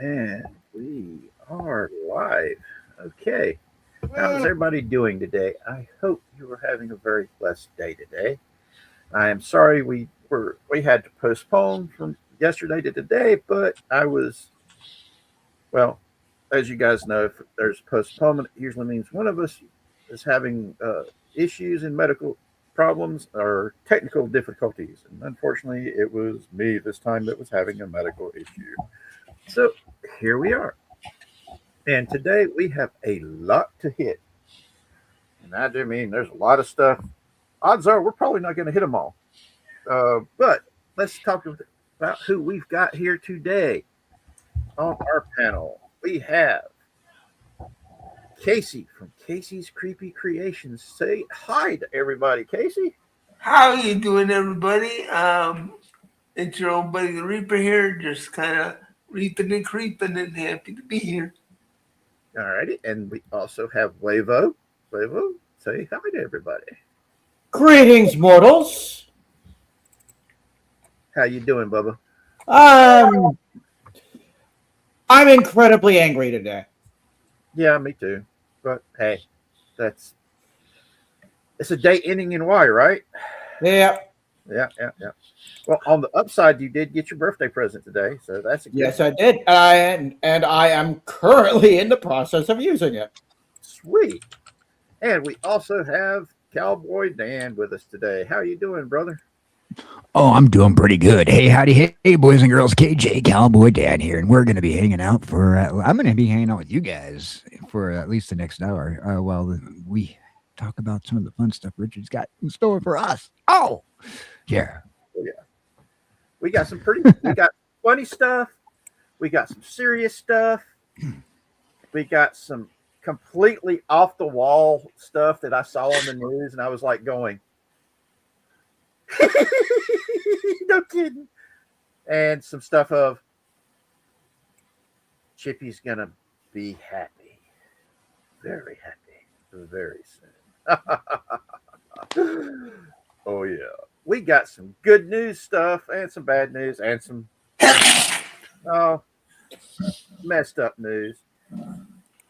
And we are live. Okay. How's everybody doing today? I hope you are having a very blessed day today. I am sorry we had to postpone from yesterday to today, but I was well, as you guys know, if there's postponement, it usually means one of us is having issues in medical problems or technical difficulties. And unfortunately, it was me this time that was having a medical issue. So here we are. And today we have a lot to hit. And I do mean there's a lot of stuff. Odds are we're probably not going to hit them all. But let's talk about who we've got here today on our panel. We have Casey from Casey's Creepy Creations. Say hi to everybody, Casey. How you doing, everybody? It's your old buddy the Reaper here, just kind of reaping and creeping, and happy to be here. All righty. And we also have Wavo. Wavo, say hi to everybody. Greetings, mortals. How you doing, Bubba? Um, I'm incredibly angry today. Yeah, me too. But hey, it's a day ending in Y, right? Yeah. Yeah. Well, on the upside, you did get your birthday present today, so that's a good Yes, I did. And I am currently in the process of using it. Sweet. And we also have Cowboy Dan with us today. How you doing, brother? Oh, I'm doing pretty good. Hey, howdy, hey, boys and girls. KJ Cowboy Dan here, and we're going to be hanging out for. I'm going to be hanging out with you guys for at least the next hour while we talk about some of the fun stuff Richard's got in store for us. Oh, yeah. We got we got funny stuff. We got some serious stuff. We got some completely off the wall stuff that I saw on the news, and I was like going, no kidding. And some stuff of Chippy's gonna be happy, very soon. Oh yeah, we got some good news stuff and some bad news and some messed up news.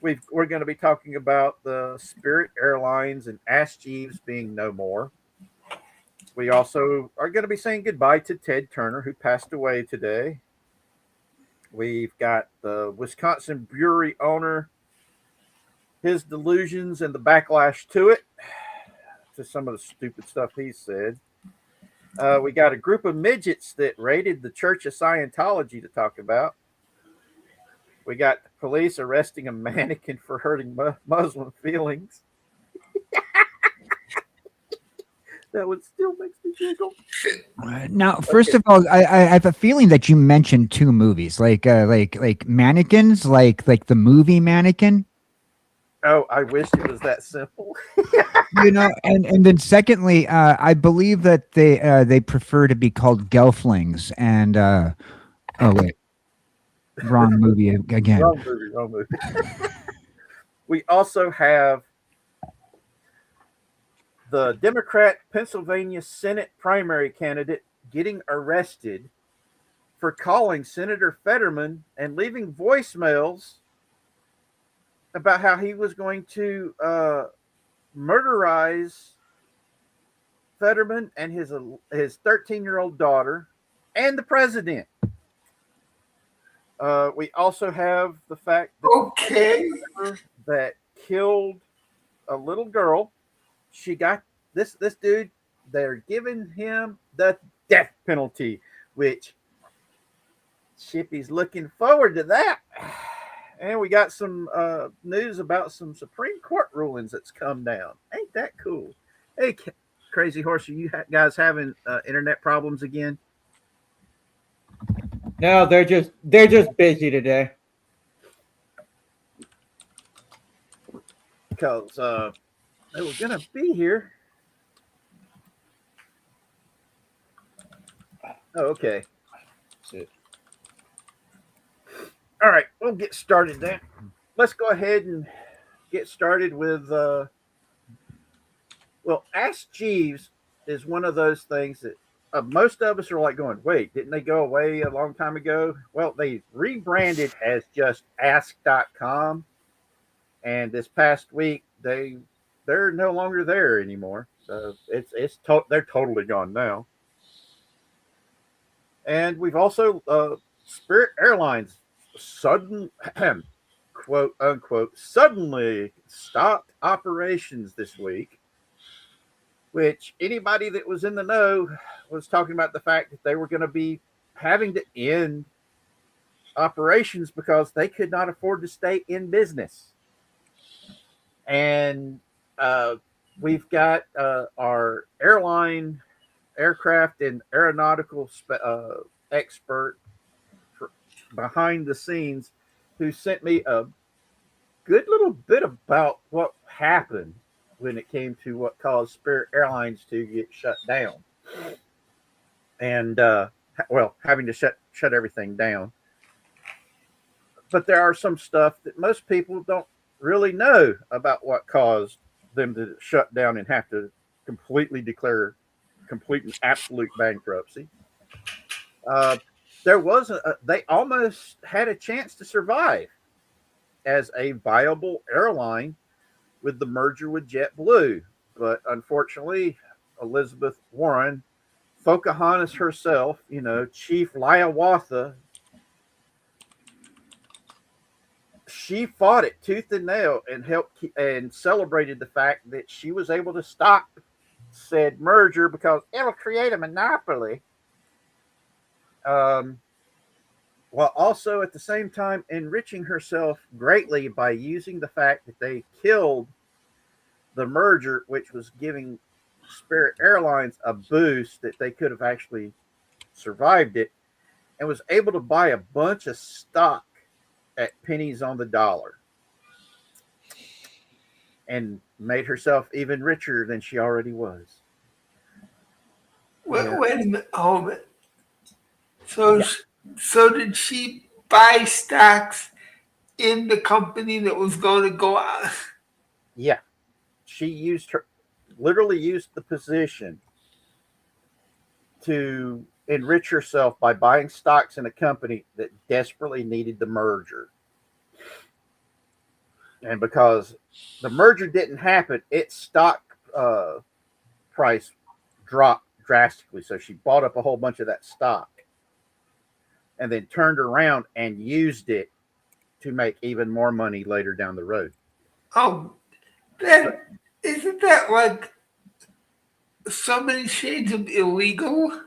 We're going to be talking about the Spirit Airlines and Ask Jeeves being no more. We also are going to be saying goodbye to Ted Turner, who passed away today. We've got the Wisconsin Brewery owner, his delusions and the backlash to it, to some of the stupid stuff he said. We got a group of midgets that raided the Church of Scientology to talk about. We got the police arresting a mannequin for hurting Muslim feelings. That one still makes me giggle. Now, first of all, I have a feeling that you mentioned two movies, like mannequins, like the movie Mannequin. Oh, I wish it was that simple. And then secondly, I believe that they prefer to be called gelflings. And oh wait, wrong movie again. Wrong movie. We also have the Democrat Pennsylvania Senate primary candidate getting arrested for calling Senator Fetterman and leaving voicemails about how he was going to murderize Fetterman and his 13-year-old daughter and the president. We also have the fact that killed a little girl. She got this dude. They're giving him the death penalty, which Chippy's looking forward to that. And we got some news about some Supreme Court rulings that's come down. Ain't that cool? Hey, Crazy Horse, are you guys having internet problems again? No, they're just busy today. Because they were gonna be here. Oh, okay. That's it. All right, we'll get started then. Let's go ahead and get started with Ask Jeeves is one of those things that most of us are like going, wait, didn't they go away a long time ago? Well, they rebranded as just ask.com. And this past week, they're no longer there anymore. So they're totally gone now. And we've also Spirit Airlines sudden quote unquote suddenly stopped operations this week, which anybody that was in the know was talking about the fact that they were going to be having to end operations because they could not afford to stay in business. And we've got our aircraft and aeronautical expert behind the scenes who sent me a good little bit about what happened when it came to what caused Spirit Airlines to get shut down. And having to shut everything down. But there are some stuff that most people don't really know about what caused them to shut down and have to completely declare complete and absolute bankruptcy. They almost had a chance to survive as a viable airline with the merger with JetBlue. But unfortunately, Elizabeth Warren, Pocahontas herself, Chief Liawatha, she fought it tooth and nail and helped and celebrated the fact that she was able to stop said merger because it'll create a monopoly. While also at the same time enriching herself greatly by using the fact that they killed the merger, which was giving Spirit Airlines a boost that they could have actually survived it, and was able to buy a bunch of stock at pennies on the dollar and made herself even richer than she already was. Wait a minute. Hold it. So did she buy stocks in the company that was going to go out? Yeah. She literally used the position to enrich herself by buying stocks in a company that desperately needed the merger. And because the merger didn't happen, its stock price dropped drastically. So she bought up a whole bunch of that stock and then turned around and used it to make even more money later down the road. Oh, isn't that like so many shades of illegal?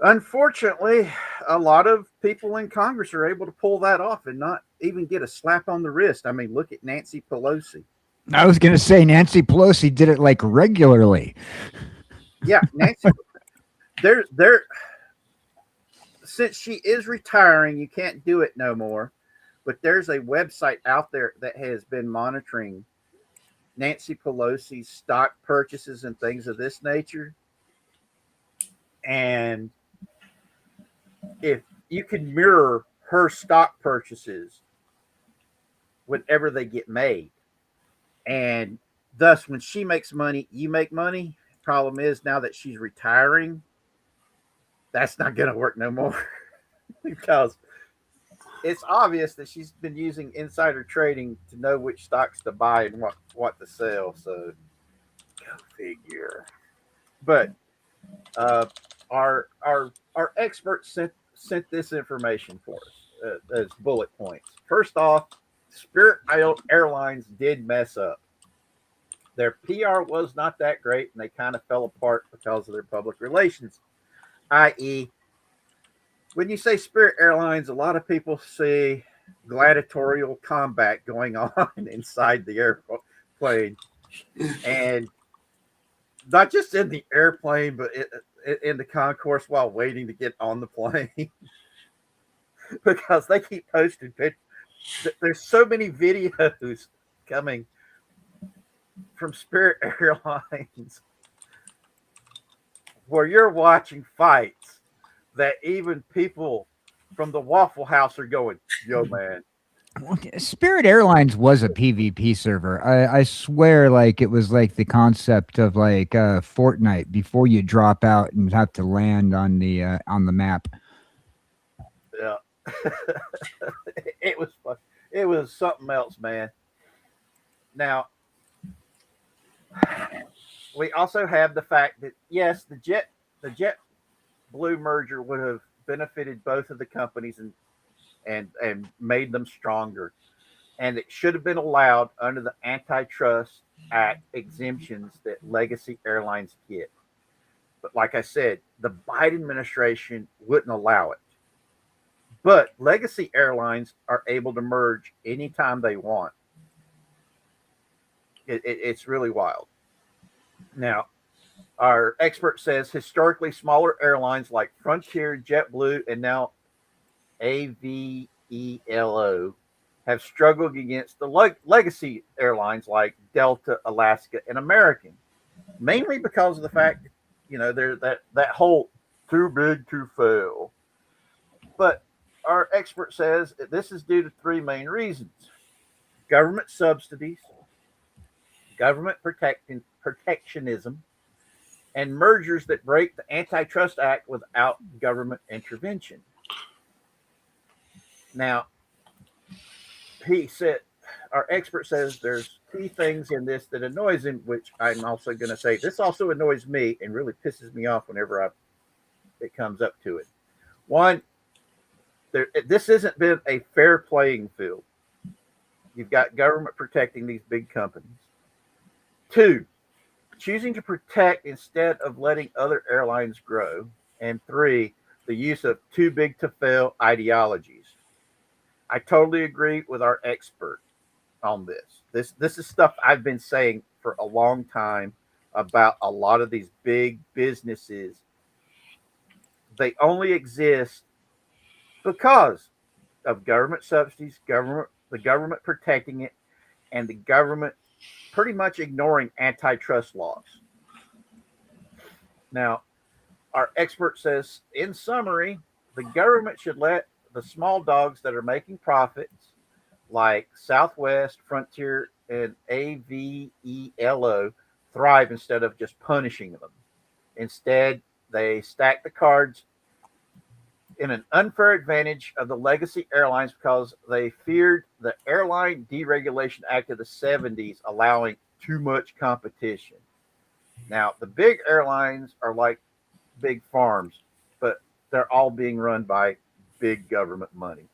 Unfortunately, a lot of people in Congress are able to pull that off and not even get a slap on the wrist. I mean, look at Nancy Pelosi. I was going to say Nancy Pelosi did it like regularly. Yeah, Nancy. There. Since she is retiring, you can't do it no more. But there's a website out there that has been monitoring Nancy Pelosi's stock purchases and things of this nature. And if you can mirror her stock purchases whenever they get made, and thus when she makes money, you make money. Problem is now that she's retiring, that's not going to work no more because it's obvious that she's been using insider trading to know which stocks to buy and what to sell. So go figure. But our experts sent this information for us as bullet points. First off, Spirit Airlines did mess up. Their PR was not that great, and they kind of fell apart because of their public relations. I.e., when you say Spirit Airlines, a lot of people see gladiatorial combat going on inside the airplane, and not just in the airplane, but in the concourse while waiting to get on the plane, because they keep posting pictures. There's so many videos coming from Spirit Airlines where you're watching fights that even people from the Waffle House are going, yo, man, Spirit Airlines was a PvP server. I swear, like it was like the concept of like Fortnite before you drop out and have to land on the map. Yeah. It was fun. It was something else, man. Now, we also have the fact that yes, the Jet Blue merger would have benefited both of the companies and made them stronger. And it should have been allowed under the Antitrust Act exemptions that legacy airlines get. But like I said, the Biden administration wouldn't allow it. But legacy airlines are able to merge anytime they want. It's really wild. Now, our expert says historically smaller airlines like Frontier, JetBlue, and now AVELO have struggled against the legacy airlines like Delta, Alaska, and American, mainly because of the fact that, there's that whole too big to fail. But our expert says that this is due to three main reasons: government subsidies, government protectionism, and mergers that break the Antitrust Act without government intervention. Now, he said, our expert says there's key things in this that annoys him, which I'm also going to say this also annoys me and really pisses me off whenever it comes up to it. One, this hasn't been a fair playing field. You've got government protecting these big companies. Two, choosing to protect instead of letting other airlines grow. And three, the use of too big to fail ideologies. I totally agree with our expert on this. This is stuff I've been saying for a long time about a lot of these big businesses. They only exist because of government subsidies, the government protecting it, and the government pretty much ignoring antitrust laws. Now, our expert says, in summary, the government should let the small dogs that are making profits, like Southwest, Frontier, and AVELO, thrive instead of just punishing them. Instead, they stack the cards in an unfair advantage of the legacy airlines because they feared the Airline Deregulation Act of the 70s, allowing too much competition. Now, the big airlines are like big farms, but they're all being run by big government money.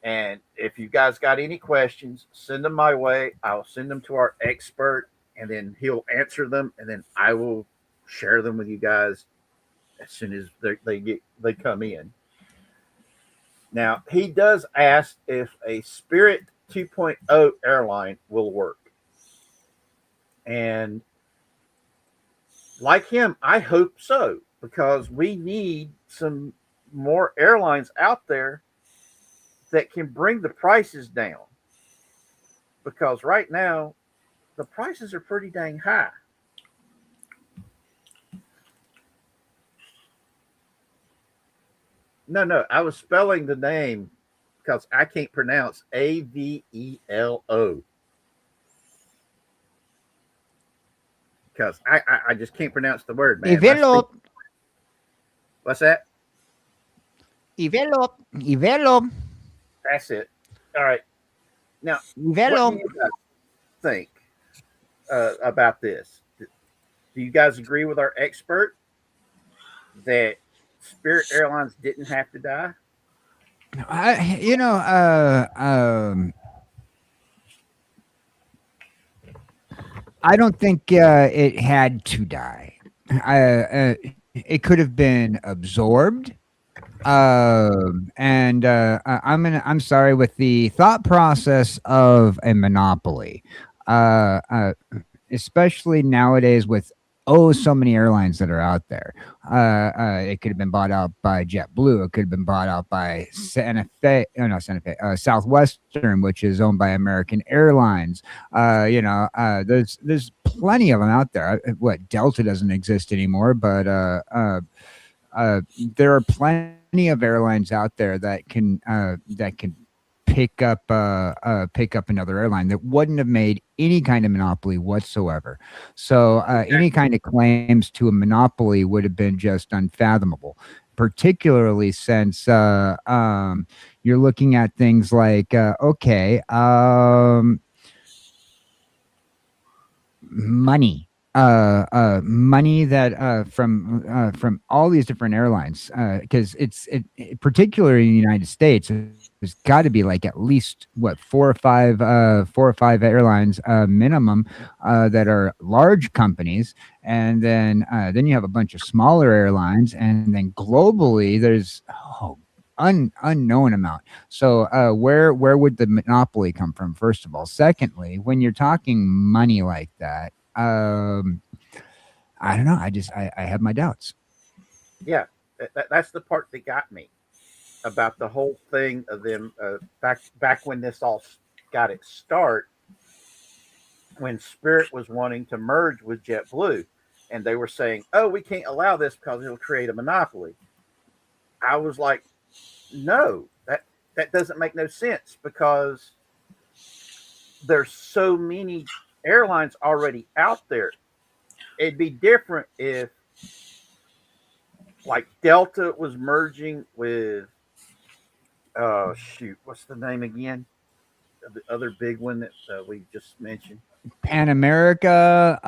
And if you guys got any questions, send them my way. I'll send them to our expert, and then he'll answer them, and then I will share them with you guys as soon as they come in. Now, he does ask if a Spirit 2.0 airline will work. And like him, I hope so, because we need some more airlines out there that can bring the prices down. Because right now, the prices are pretty dang high. No, I was spelling the name because I can't pronounce AVELO. Because I just can't pronounce the word, man. Develop. What's that? Develop. Develop. That's it. All right. Now, Develop. what do you guys think about this? Do you guys agree with our expert that Spirit Airlines didn't have to die? I don't think it had to die. It could have been absorbed. I'm sorry, with the thought process of a monopoly, especially nowadays with so many airlines that are out there. It could have been bought out by JetBlue. It could have been bought out by Southwestern, which is owned by American Airlines. There's plenty of them out there. What, Delta doesn't exist anymore, but there are plenty of airlines out there that can pick up another airline that wouldn't have made any kind of monopoly whatsoever. So any kind of claims to a monopoly would have been just unfathomable, particularly since you're looking at things like money. Money that from all these different airlines, because particularly in the United States, there's got to be like at least what four or five airlines minimum that are large companies, and then you have a bunch of smaller airlines, and then globally there's unknown amount. So where would the monopoly come from, first of all? Secondly, when you're talking money like that, I don't know. I have my doubts. Yeah, that's the part that got me about the whole thing of them back when this all got its start, when Spirit was wanting to merge with JetBlue, and they were saying, "Oh, we can't allow this because it'll create a monopoly." I was like, "No, that doesn't make no sense because there's so many airlines already out there. It'd be different if, like, Delta was merging with, oh shoot, what's the name again? The other big one that we just mentioned, Pan America,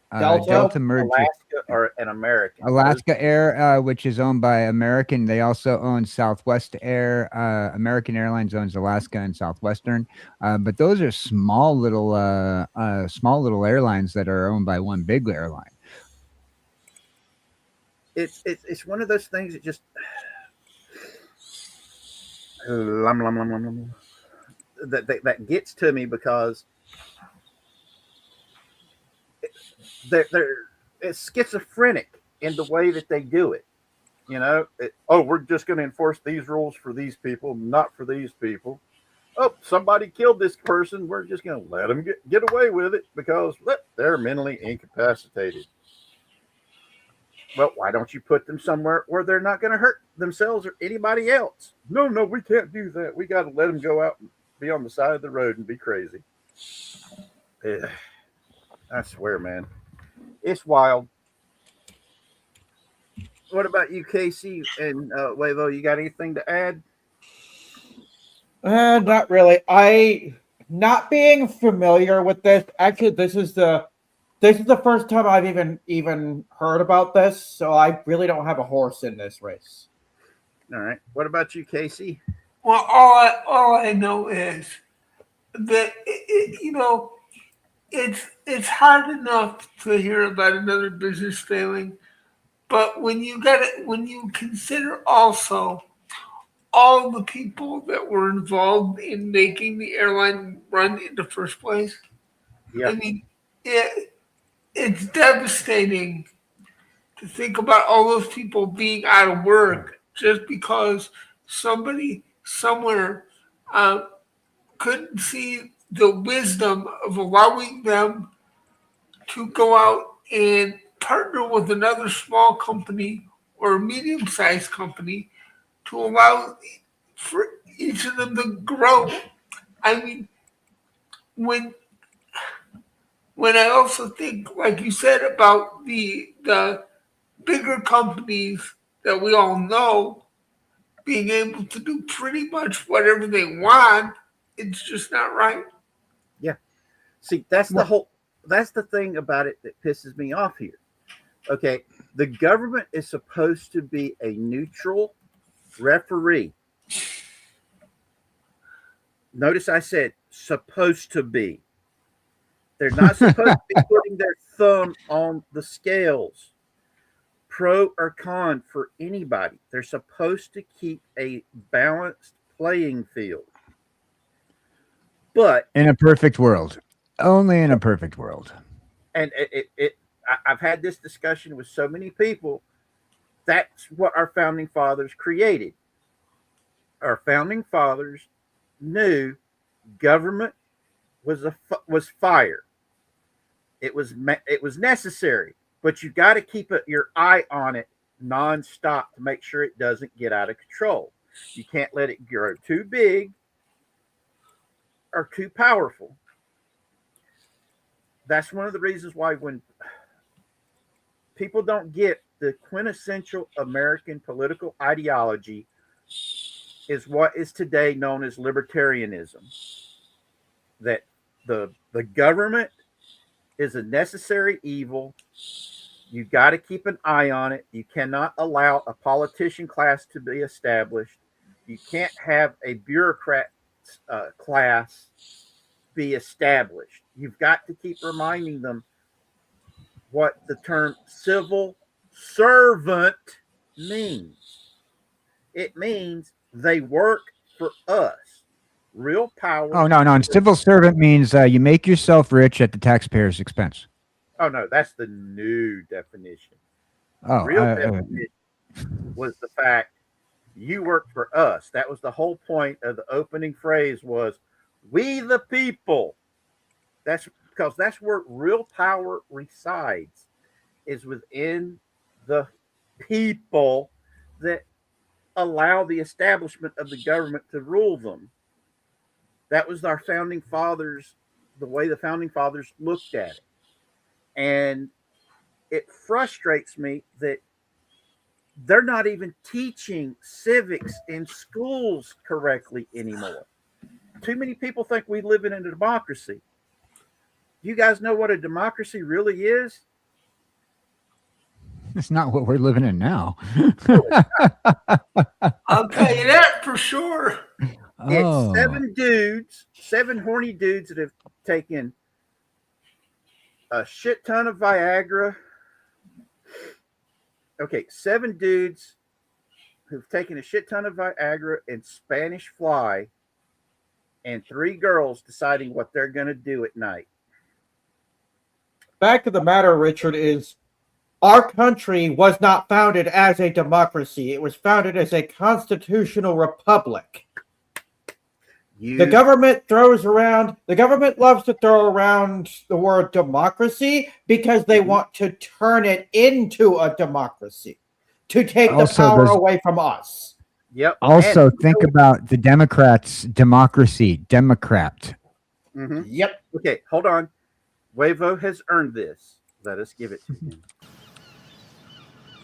Delta? Delta merged with Alaska or an American. Alaska Air, which is owned by American. They also own Southwest Air. American Airlines owns Alaska and Southwestern, but those are small little airlines that are owned by one big airline. It's one of those things that just that gets to me because they're it's schizophrenic in the way that they do it. You know, we're just going to enforce these rules for these people, not for these people. Oh, somebody killed this person. We're just going to let them get away with it because they're mentally incapacitated. Well, why don't you put them somewhere where they're not going to hurt themselves or anybody else? No, we can't do that. We got to let them go out and be on the side of the road and be crazy. Yeah, I swear, man. It's wild. What about you, Casey and Wavo? You got anything to add? Not really. Not being familiar with this. Actually, this is the first time I've even heard about this, so I really don't have a horse in this race. All right. What about you, Casey? Well, all I know is that it's hard enough to hear about another business failing, but when you consider also all the people that were involved in making the airline run in the first place, Yeah. I mean, it's devastating to think about all those people being out of work just because somebody somewhere couldn't see the wisdom of allowing them to go out and partner with another small company or a medium-sized company to allow for each of them to grow. I mean, when I also think, like you said, about the bigger companies that we all know being able to do pretty much whatever they want, it's just not right. Yeah. See, that's the thing about it that pisses me off here. Okay. The government is supposed to be a neutral referee. Notice I said supposed to be. They're not supposed to be putting their thumb on the scales, pro or con, for anybody. They're supposed to keep a balanced playing field. But In a perfect world, only in a perfect world. and I've had this discussion with so many people. That's what our founding fathers created. Our founding fathers knew government was fire. It was necessary, but you got to keep your eye on it nonstop to make sure it doesn't get out of control. You can't let it grow too big or too powerful. That's one of the reasons why when people don't get the quintessential American political ideology is what is today known as libertarianism. That the government is a necessary evil. You got to keep an eye on it. You cannot allow a politician class to be established. You can't have a bureaucrat class be established. You've got to keep reminding them what the term civil servant means. It means they work for us. Real power. Oh, no. And civil servant means you make yourself rich at the taxpayer's expense. Oh, no, that's the new definition. Oh, Real definition was the fact you work for us. That was the whole point of the opening phrase was, we the people. That's because that's where real power resides, is within the people that allow the establishment of the government to rule them. That was our founding fathers, the way the founding fathers looked at it. And it frustrates me that they're not even teaching civics in schools correctly anymore. Too many people think we live in a democracy. You guys know what a democracy really is? It's not what we're living in now. I'll tell you that for sure. It's seven dudes, seven horny dudes that have taken a shit ton of Viagra. Okay, 7 dudes who've taken a shit ton of Viagra and Spanish fly, and 3 girls deciding what they're going to do at night. Fact of the matter, Richard, is our country was not founded as a democracy. It was founded as a constitutional republic. The government loves to throw around the word democracy because they want to turn it into a democracy, to take the power away from us. Yep. Also, think about the Democrats' democracy, Democrat. Mm-hmm. Yep. Okay, hold on. Huevo has earned this. Let us give it to him.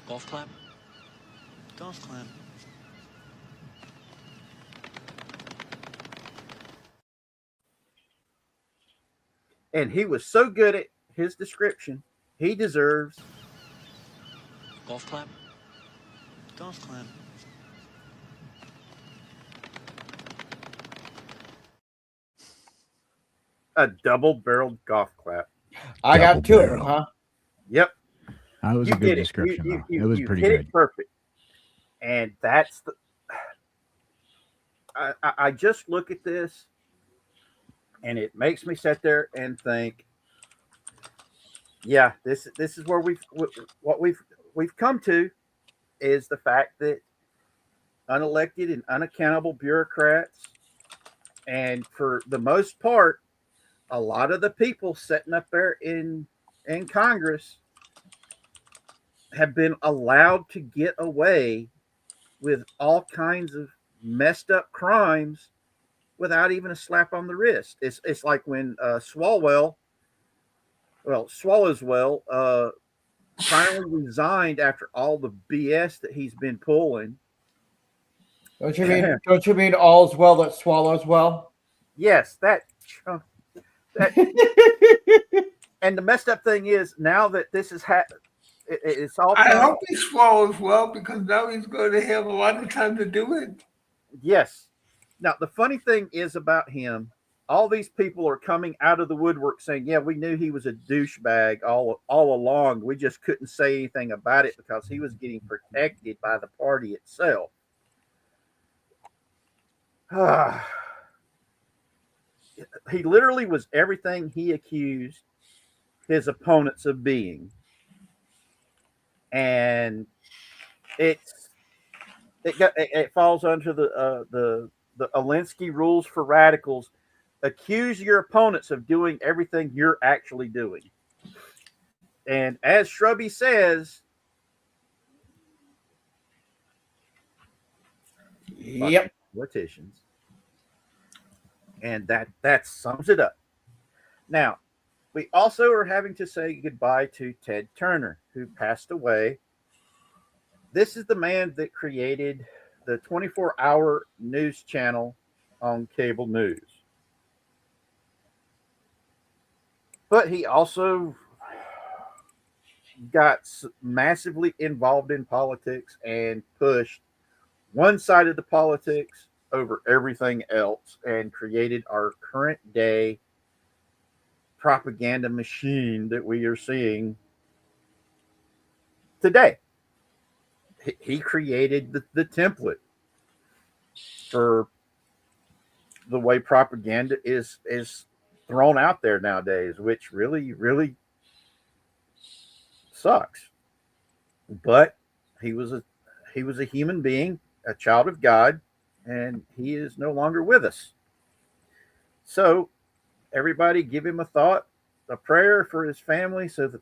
Golf clap? Golf clap. And he was so good at his description, he deserves golf clap. Golf clap. a double-barreled golf clap. I got 2 of them, huh? Yep. That was a good description. It was pretty hit good. It perfect. And that's the. I just look at this, and it makes me sit there and think, yeah, this is where we've come to, is the fact that unelected and unaccountable bureaucrats, and for the most part, a lot of the people sitting up there in Congress have been allowed to get away with all kinds of messed up crimes without even a slap on the wrist. It's like when Swalwell finally resigned after all the BS that he's been pulling. Don't you mean all's well that swallows well? Yes, that and the messed up thing is, now that this has happened, it's all. I hope he swallows well, because now he's going to have a lot of time to do it. Yes. Now, the funny thing is about him, all these people are coming out of the woodwork saying, yeah, we knew he was a douchebag all along. We just couldn't say anything about it because he was getting protected by the party itself. He literally was everything he accused his opponents of being. And it falls under the Alinsky rules for radicals. Accuse your opponents of doing everything you're actually doing. And as Shrubby says, Yep. politicians. And that sums it up. Now, we also are having to say goodbye to Ted Turner, who passed away. This is the man that created the 24-hour news channel on cable news. But he also got massively involved in politics and pushed one side of the politics over everything else and created our current day propaganda machine that we are seeing today. He created the template for the way propaganda is thrown out there nowadays, which really sucks. But he was a human being, a child of God, and he is no longer with us. So everybody give him a thought, a prayer for his family so that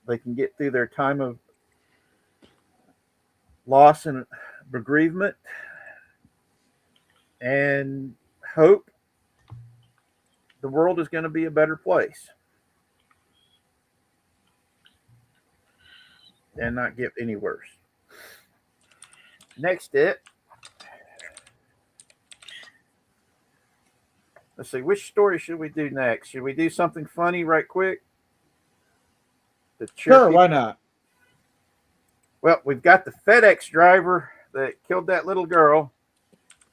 they can get through their time of loss and bereavement, and hope the world is going to be a better place and not get any worse. Next let's see, which story should we do next? Should we do something funny right quick? Sure, why not? Well, we've got the FedEx driver that killed that little girl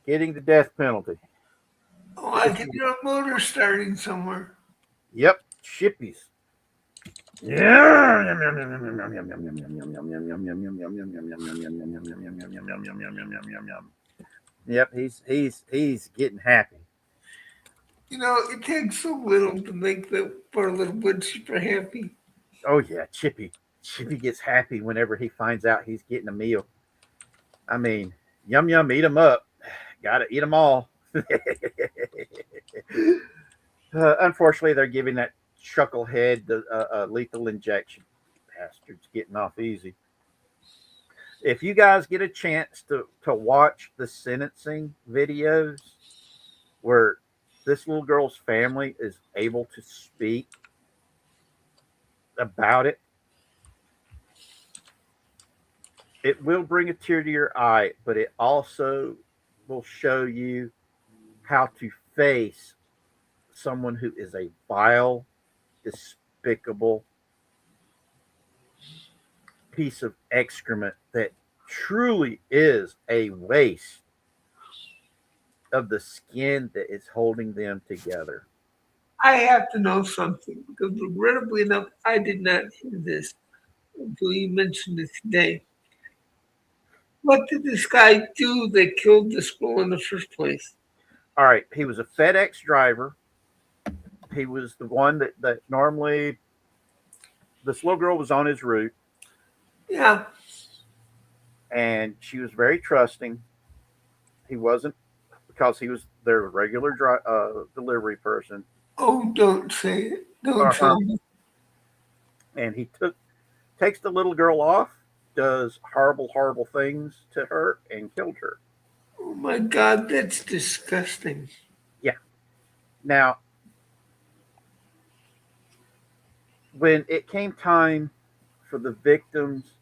getting the death penalty. Oh, I can hear a motor starting somewhere. Yep, shippies. Yep, he's getting happy. You know, it takes so little to make the poor little wood super happy. Oh yeah, Chippy gets happy whenever he finds out he's getting a meal. I mean, yum yum, eat them up. Gotta eat them all. Unfortunately, they're giving that chucklehead the lethal injection. Bastard's getting off easy. If you guys get a chance to watch the sentencing videos where this little girl's family is able to speak about it, it will bring a tear to your eye, but it also will show you how to face someone who is a vile, despicable piece of excrement that truly is a waste of the skin that is holding them together. I have to know something because, regrettably enough, I did not hear this until you mentioned it today. What did this guy do that killed this girl in the first place? All right, he was a FedEx driver. He was the one that normally this little girl was on his route, Yeah. and she was very trusting. He wasn't, because he was their regular delivery person. Oh, don't say it. Don't tell me. And he takes the little girl off, does horrible things to her, and killed her. Oh my God, that's disgusting. Yeah. Now, when it came time for the victims,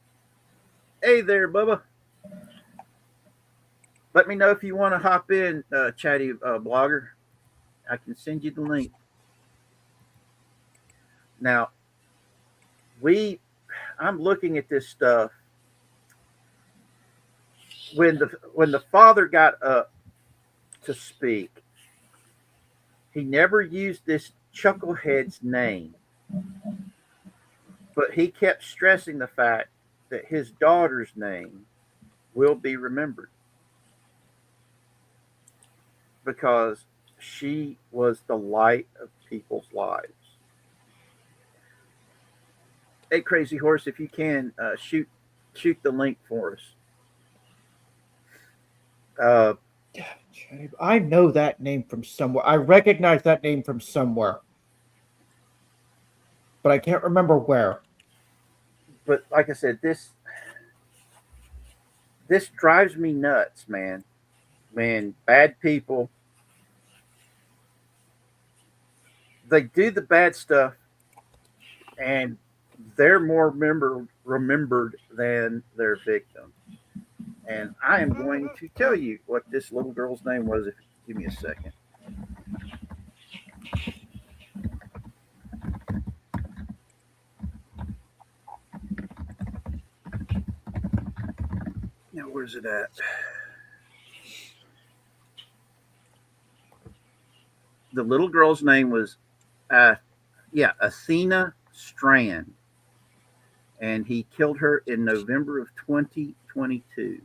hey there, Bubba. Let me know if you want to hop in, chatty blogger. I can send you the link. Now, I'm looking at this stuff. When the father got up to speak, he never used this chucklehead's name, but he kept stressing the fact that his daughter's name will be remembered because she was the light of people's lives. Hey, Crazy Horse, if you can, shoot the link for us. I know that name from somewhere. I recognize that name from somewhere, but I can't remember where. But like I said, this drives me nuts, man. Man, bad people, they do the bad stuff, and they're more remembered than their victim. And I am going to tell you what this little girl's name was. If you give me a second. Now, where's it at? The little girl's name was, Athena Strand, and he killed her in November of 2022.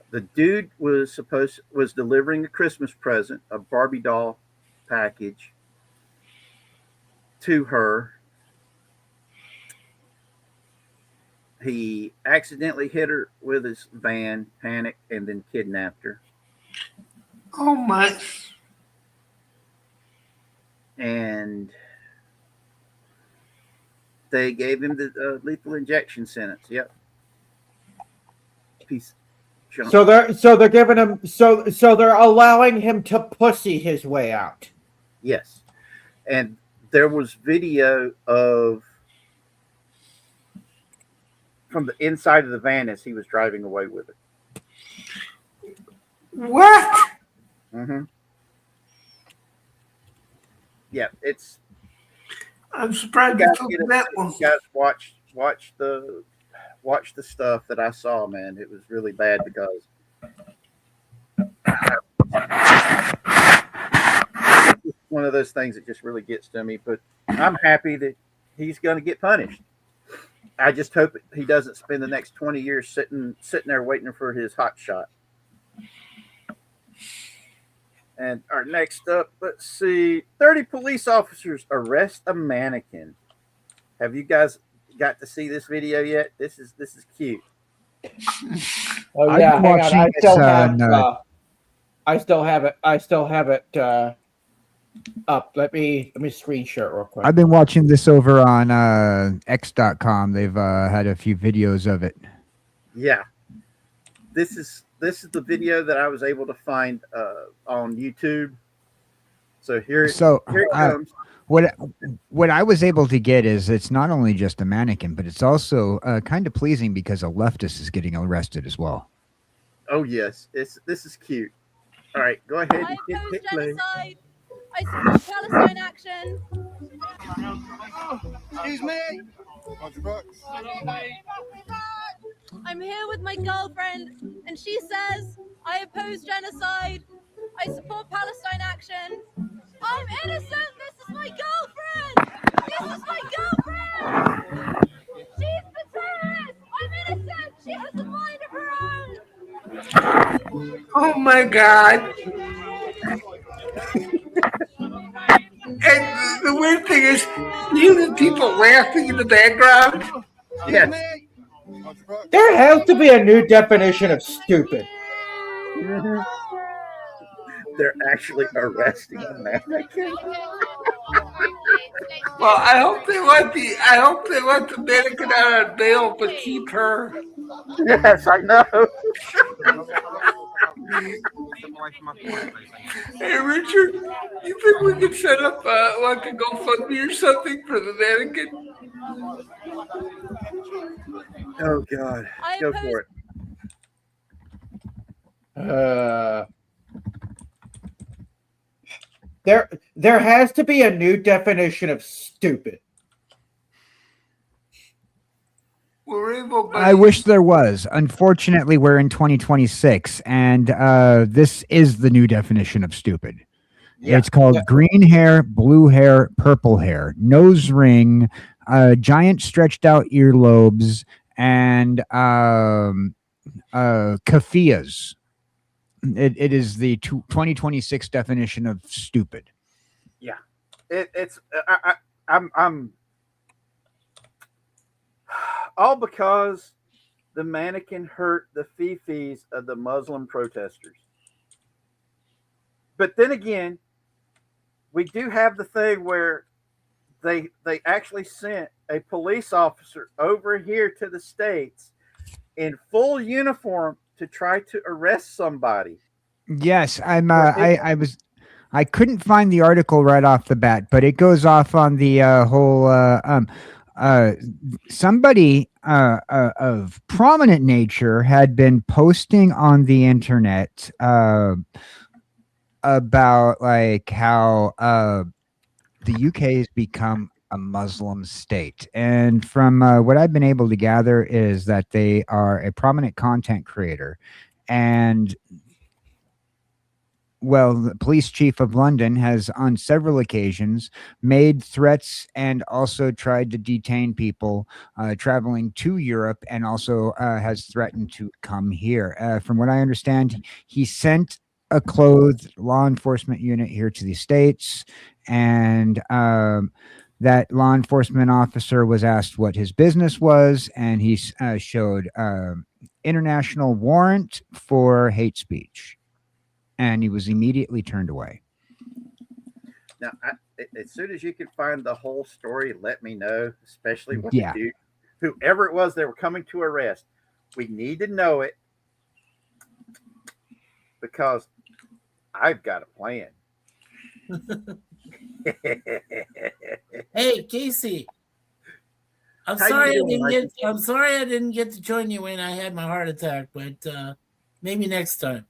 The dude was delivering a Christmas present, a Barbie doll package to her. He accidentally hit her with his van, panicked, and then kidnapped her. Oh my! And they gave him the lethal injection sentence. Yep. Piece. Junk. So they're giving him so they're allowing him to pussy his way out. Yes, and there was video from the inside of the van as he was driving away with it. What? Mm-hmm. Yeah, it's. I'm surprised you took that one. You guys watch the stuff that I saw, man. It was really bad because it's one of those things that just really gets to me. But I'm happy that he's going to get punished. I just hope he doesn't spend the next 20 years sitting there waiting for his hot shot. And our next up, let's see, 30 police officers arrest a mannequin. Have you guys got to see this video yet? This is cute. Oh yeah, hang on. I still have it up. Let me screenshot real quick. I've been watching this over on X.com. They've had a few videos of it. Yeah, this is the video that I was able to find on YouTube. So here it comes. What I was able to get is it's not only just a mannequin, but it's also kind of pleasing because a leftist is getting arrested as well. Oh yes, this is cute. All right, go ahead and hit play. Genocide. I support Palestine action. Excuse me. I'm here with my girlfriend, and she says I oppose genocide. I support Palestine action. I'm innocent. This is my girlfriend. This is my girlfriend. She's the terrorist. I'm innocent. She has a mind of her own. Oh my God! And the weird thing is, you hear the people laughing in the background. Yes. There has to be a new definition of stupid. Mm-hmm. They're actually arresting a mannequin. Well, I hope they let the mannequin out on bail, but keep her. Yes, I know. Hey, Richard, you think we could set up like a GoFundMe or something for the mannequin? Oh God, go for it. There has to be a new definition of stupid. I wish there was. Unfortunately, we're in 2026, and this is the new definition of stupid. Yeah. It's called green hair, blue hair, purple hair, nose ring, giant stretched out earlobes, and kafiyas. It is the 2026 definition of stupid. Yeah, I'm all because the mannequin hurt the FEEFEES of the Muslim protesters. But then again, we do have the thing where they actually sent a police officer over here to the States in full uniform to try to arrest somebody. Yes, I'm. For hate. I couldn't find the article right off the bat, but it goes off on the whole. Uh, Somebody of prominent nature had been posting on the internet about like how the UK has become a Muslim state. And from what I've been able to gather is that they are a prominent content creator. And well, the police chief of London has on several occasions made threats and also tried to detain people traveling to Europe, and also has threatened to come here. From what I understand, he sent a clothed law enforcement unit here to the States, and that law enforcement officer was asked what his business was, and he showed international warrant for hate speech, and he was immediately turned away. Now, as soon as you can find the whole story, let me know, especially what Yeah. the dude, whoever it was they were coming to arrest. We need to know it because I've got a plan. Hey, Casey. I'm How you sorry doing, Mikey? I'm sorry I didn't get to join you when I had my heart attack, but maybe next time.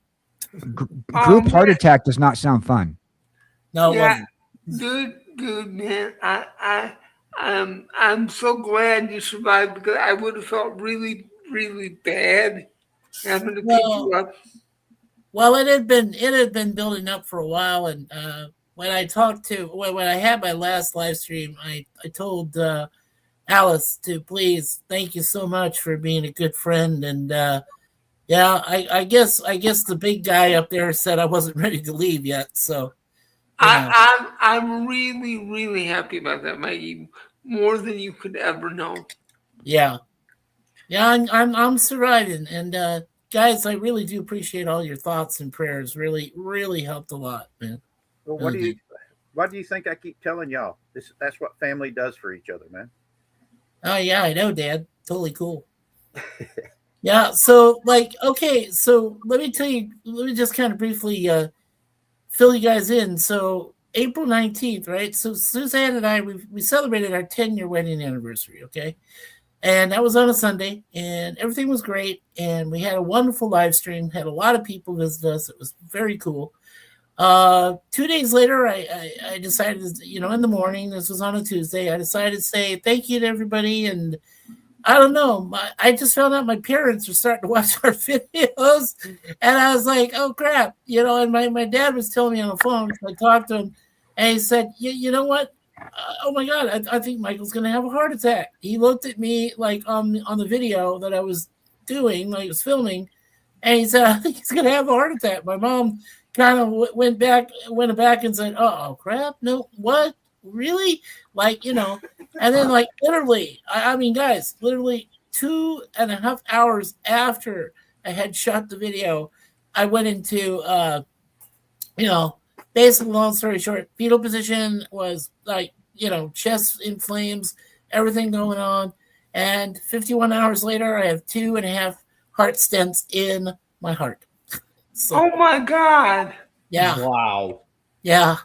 Group heart attack does not sound fun. No, it Yeah, wasn't. good, man. I'm so glad you survived because I would have felt really, really bad having to pick you up. Well, it had been building up for a while, and when I had my last live stream, I told Alice to please thank you so much for being a good friend, and yeah, I guess the big guy up there said I wasn't ready to leave yet, so. I'm really, really happy about that, Mikey. More than you could ever know. Yeah, I'm surviving, and guys, I really do appreciate all your thoughts and prayers. Really, really helped a lot, man. Well, why do you think I keep telling y'all? That's what family does for each other, man. Oh yeah, I know, Dad. Totally cool. Yeah. So okay. So let me just kind of briefly fill you guys in. So April 19th, right? So Suzanne and I, we celebrated our 10-year wedding anniversary. Okay. And that was on a Sunday, and everything was great. And we had a wonderful live stream, had a lot of people visit us. It was very cool. 2 days later, I decided, in the morning, this was on a Tuesday, I decided to say thank you to everybody. And I don't know, I just found out my parents were starting to watch our videos, and I was like, oh crap, and my dad was telling me on the phone, so I talked to him, and he said, you know what? Oh my God, I think Michael's going to have a heart attack. He looked at me like on the video that I was doing, like I was filming, and he said, I think he's going to have a heart attack. My mom kind of went back and said, oh crap, no, what? Really? And then literally, I mean, guys, literally 2.5 hours after I had shot the video, I went into, basically, long story short, fetal position was chest in flames, everything going on. And 51 hours later, I have 2.5 heart stents in my heart. So, oh my God. Yeah. Wow. Yeah.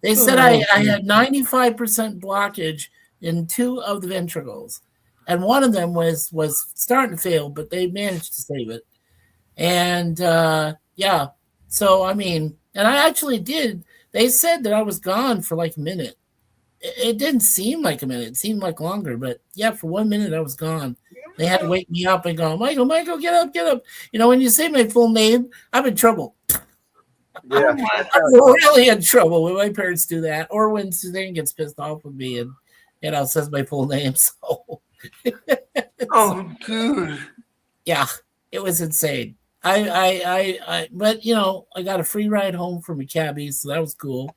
They said I had 95% blockage in 2 of the ventricles. And one of them was starting to fail, but they managed to save it. And yeah. So, I mean, and I actually did. They said that I was gone for like a minute. It didn't seem like a minute. It seemed like longer. But yeah, for 1 minute, I was gone. They had to wake me up and go, Michael, get up. When you say my full name, I'm in trouble. Yeah. I'm really in trouble when my parents do that, or when Suzanne gets pissed off with me and says my full name. So, oh, dude, yeah, it was insane. But I got a free ride home from a cabbie, so that was cool.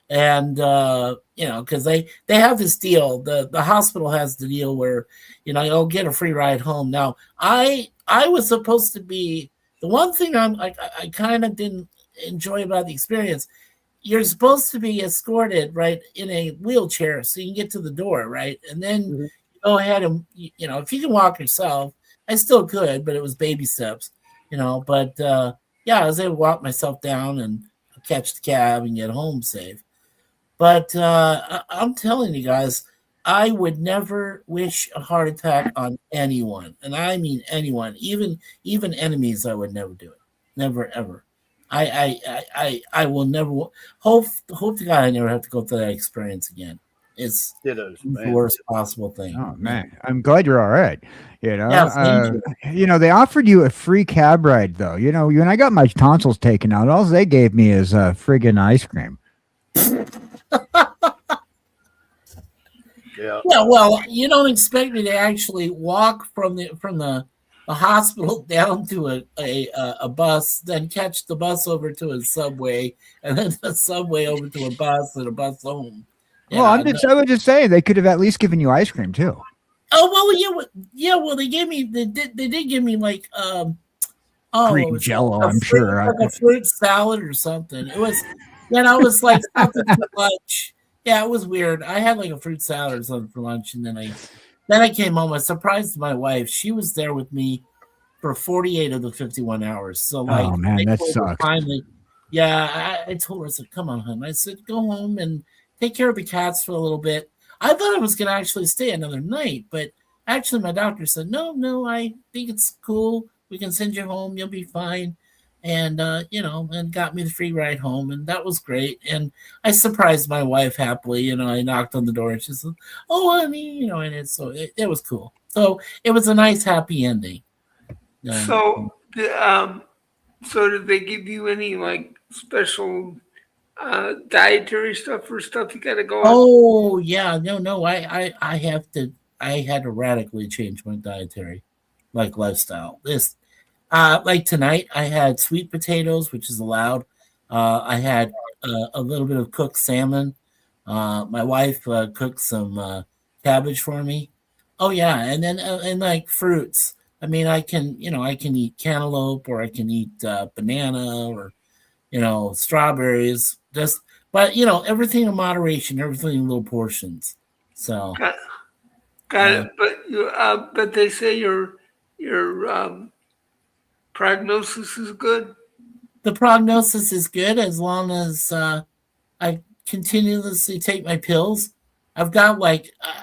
And because they have this deal. The hospital has the deal where you'll get a free ride home. Now, I was supposed to be the one thing I kind of didn't enjoy about the experience. You're supposed to be escorted right in a wheelchair so you can get to the door, right? And then you go ahead and if you can walk yourself, I still could, but it was baby steps. But yeah, I was able to walk myself down and catch the cab and get home safe. But I'm telling you guys, I would never wish a heart attack on anyone, and I mean anyone, even enemies. I would never do it, never ever. I will never hope to God I never have to go through that experience again. It's Dittos, the man. worst possible thing. Oh man, I'm glad you're all right. Yeah, thank you. They offered you a free cab ride though. When I got my tonsils taken out, all they gave me is friggin' ice cream. Yeah. Yeah, well, you don't expect me to actually walk from the hospital down to a bus, then catch the bus over to a subway, and then the subway over to a bus and a bus home. Well, I was just saying they could have at least given you ice cream too. Oh well, yeah. Well, they did give me like Green Jello, I'm sure. Like a fruit salad or something. It was, I was like something for lunch. Yeah, it was weird. I had like a fruit salad or something for lunch, and then I came home. I surprised my wife. She was there with me for 48 of the 51 hours. So like, oh man, that sucks. Finally, yeah, I told her, I said, "Come on, hon." I said, "Go home and take care of the cats for a little bit." I thought I was going to actually stay another night, but actually, my doctor said, "No, I think it's cool. We can send you home. You'll be fine." And and got me the free ride home, and that was great. And I surprised my wife happily. I knocked on the door, and she said, "Oh, honey," and it was cool. So it was a nice, happy ending. So did they give you any like special dietary stuff or stuff you got to go on? Oh yeah, no, I had to radically change my dietary lifestyle. Like tonight, I had sweet potatoes, which is allowed. I had a little bit of cooked salmon. My wife cooked some cabbage for me. Oh yeah, and then and like fruits. I mean, I can eat cantaloupe, or I can eat banana, or strawberries. But everything in moderation, everything in little portions. So got it. But they say your prognosis is good. The prognosis is good as long as I continuously take my pills. I've got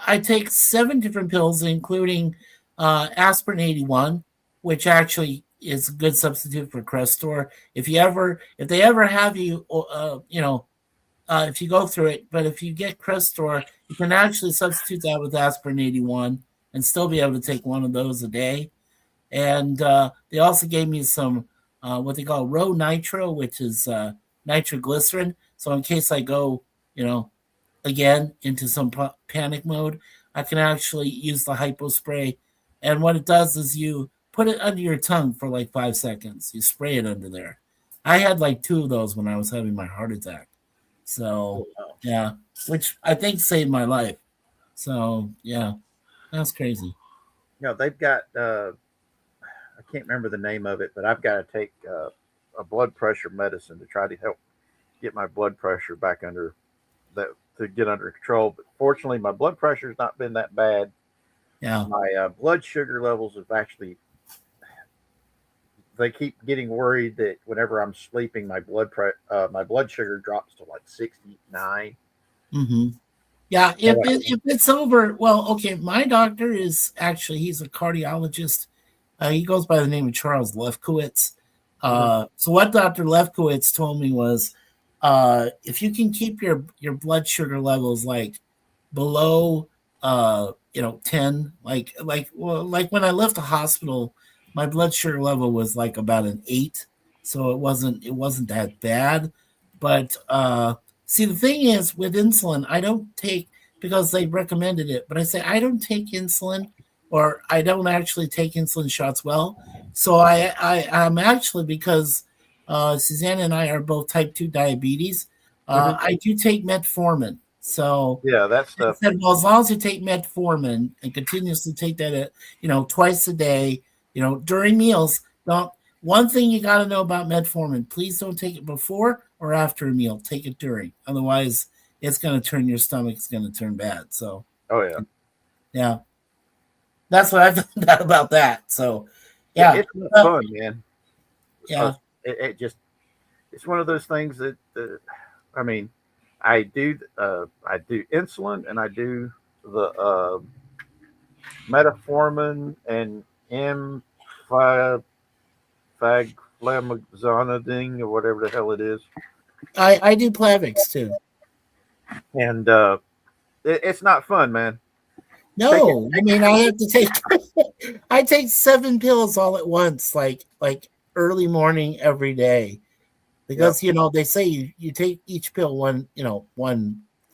I take 7 different pills, including aspirin 81, which actually is a good substitute for Crestor. If they ever have you, if you go through it, but if you get Crestor, you can actually substitute that with aspirin 81 and still be able to take one of those a day. And they also gave me some what they call Row Nitro, which is nitroglycerin. So in case I go, again into some panic mode, I can actually use the hypo spray. And what it does is you put it under your tongue for like 5 seconds. You spray it under there. I had like 2 of those when I was having my heart attack. So yeah, which I think saved my life. So yeah, that's crazy. They've got I can't remember the name of it, but I've got to take a blood pressure medicine to try to help get my blood pressure back to get under control. But fortunately, my blood pressure has not been that bad. Yeah. My blood sugar levels have actually, they keep getting worried that whenever I'm sleeping, my blood sugar drops to like 69. Mm-hmm. Yeah, if it's over, well, okay. My doctor he's a cardiologist. He goes by the name of Charles Lefkowitz. So what Dr. Lefkowitz told me was, if you can keep your blood sugar levels like below 10, like when I left the hospital, my blood sugar level was like about an 8, so it wasn't that bad. But see, the thing is with insulin, I don't take, because they recommended it, but I say I don't take insulin, or I don't actually take insulin shots well. So I'm actually, because Suzanne and I are both type 2 diabetes, I do take metformin. So yeah, that stuff. I said, well, as long as you take metformin and continuously take that, twice a day, during meals. One thing you got to know about metformin: please don't take it before or after a meal. Take it during, otherwise it's going to turn your stomach. It's going to turn bad. So, oh yeah, yeah, that's what I found out about that. So, yeah, it's not fun, man. Yeah. It just it's one of those things that I mean, I do insulin and I do the metformin and fagflamazonidine or whatever the hell it is, I do Plavix too. and it's not fun, man. No, I mean I have to take I take 7 pills all at once, like early morning every day. Because they say you take each pill one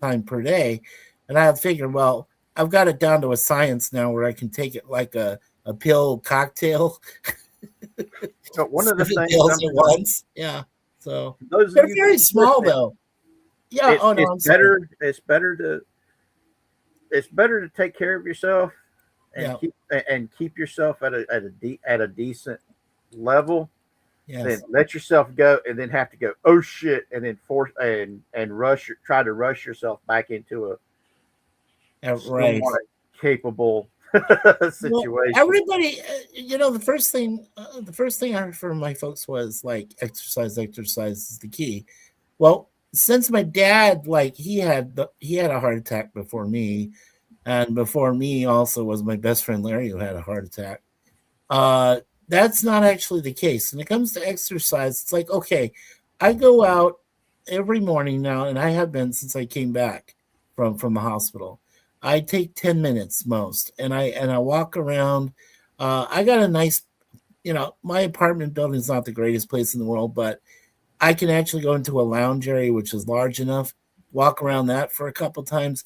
time per day. And I figured, well, I've got it down to a science now where I can take it like a pill cocktail. So one of the 7 things pills at once. Yeah. So those of they're you very small listening, though. Yeah. it's, Oh no, it's I'm sorry. it's better to take care of yourself Yeah. and keep yourself at a decent level than Yes. let yourself go and then have to go, oh shit, and then force and try to rush yourself back into a Yeah, right. somewhat capable Well, situation. everybody, the first thing I heard from my folks was like exercise is the key. Well, since my dad, like he had a heart attack before me, and before me also was my best friend Larry who had a heart attack. That's not actually the case. When it comes to exercise, it's like, okay, I go out every morning now, and I have been since I came back from the hospital. I take 10 minutes most, and I walk around. I got a nice, my apartment building is not the greatest place in the world, but I can actually go into a lounge area, which is large enough, walk around that for a couple times.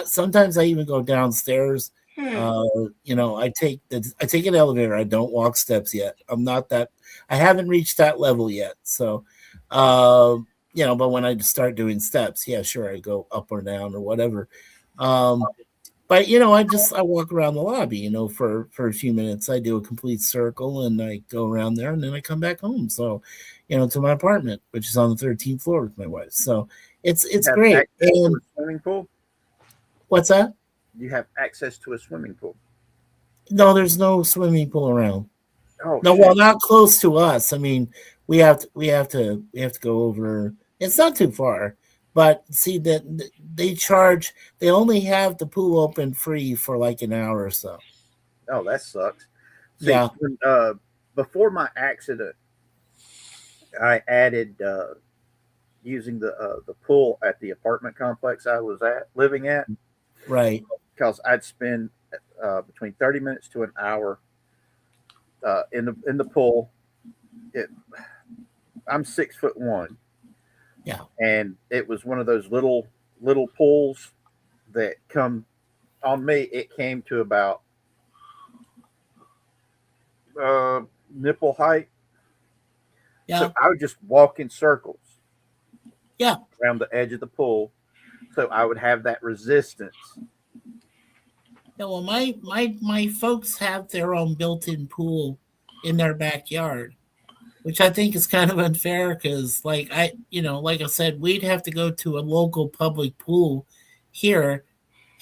Sometimes I even go downstairs. I take an elevator. I don't walk steps yet. I'm not that. I haven't reached that level yet. So, but when I start doing steps, yeah, sure, I go up or down or whatever. But I walk around the lobby, for a few minutes. I do a complete circle and I go around there and then I come back home. So, to my apartment, which is on the 13th floor with my wife. So it's Have great. access to And a swimming pool? what's that? You have access to a swimming pool? No, there's no swimming pool around. Oh, No, shit. well, not close to us. I mean, we have to go over. It's not too far, but see that they only have the pool open free for like an hour or so. Oh, that sucks. See, Yeah. when, before my accident, I added using the pool at the apartment complex I was living at, Right. because I'd spend between 30 minutes to an hour in the pool. I'm 6'1". Yeah. And it was one of those little pools that come on me. It came to about nipple height. Yeah. So I would just walk in circles. Yeah. Around the edge of the pool, so I would have that resistance. Yeah, well, my folks have their own built-in pool in their backyard, which I think is kind of unfair because, like I said, we'd have to go to a local public pool here,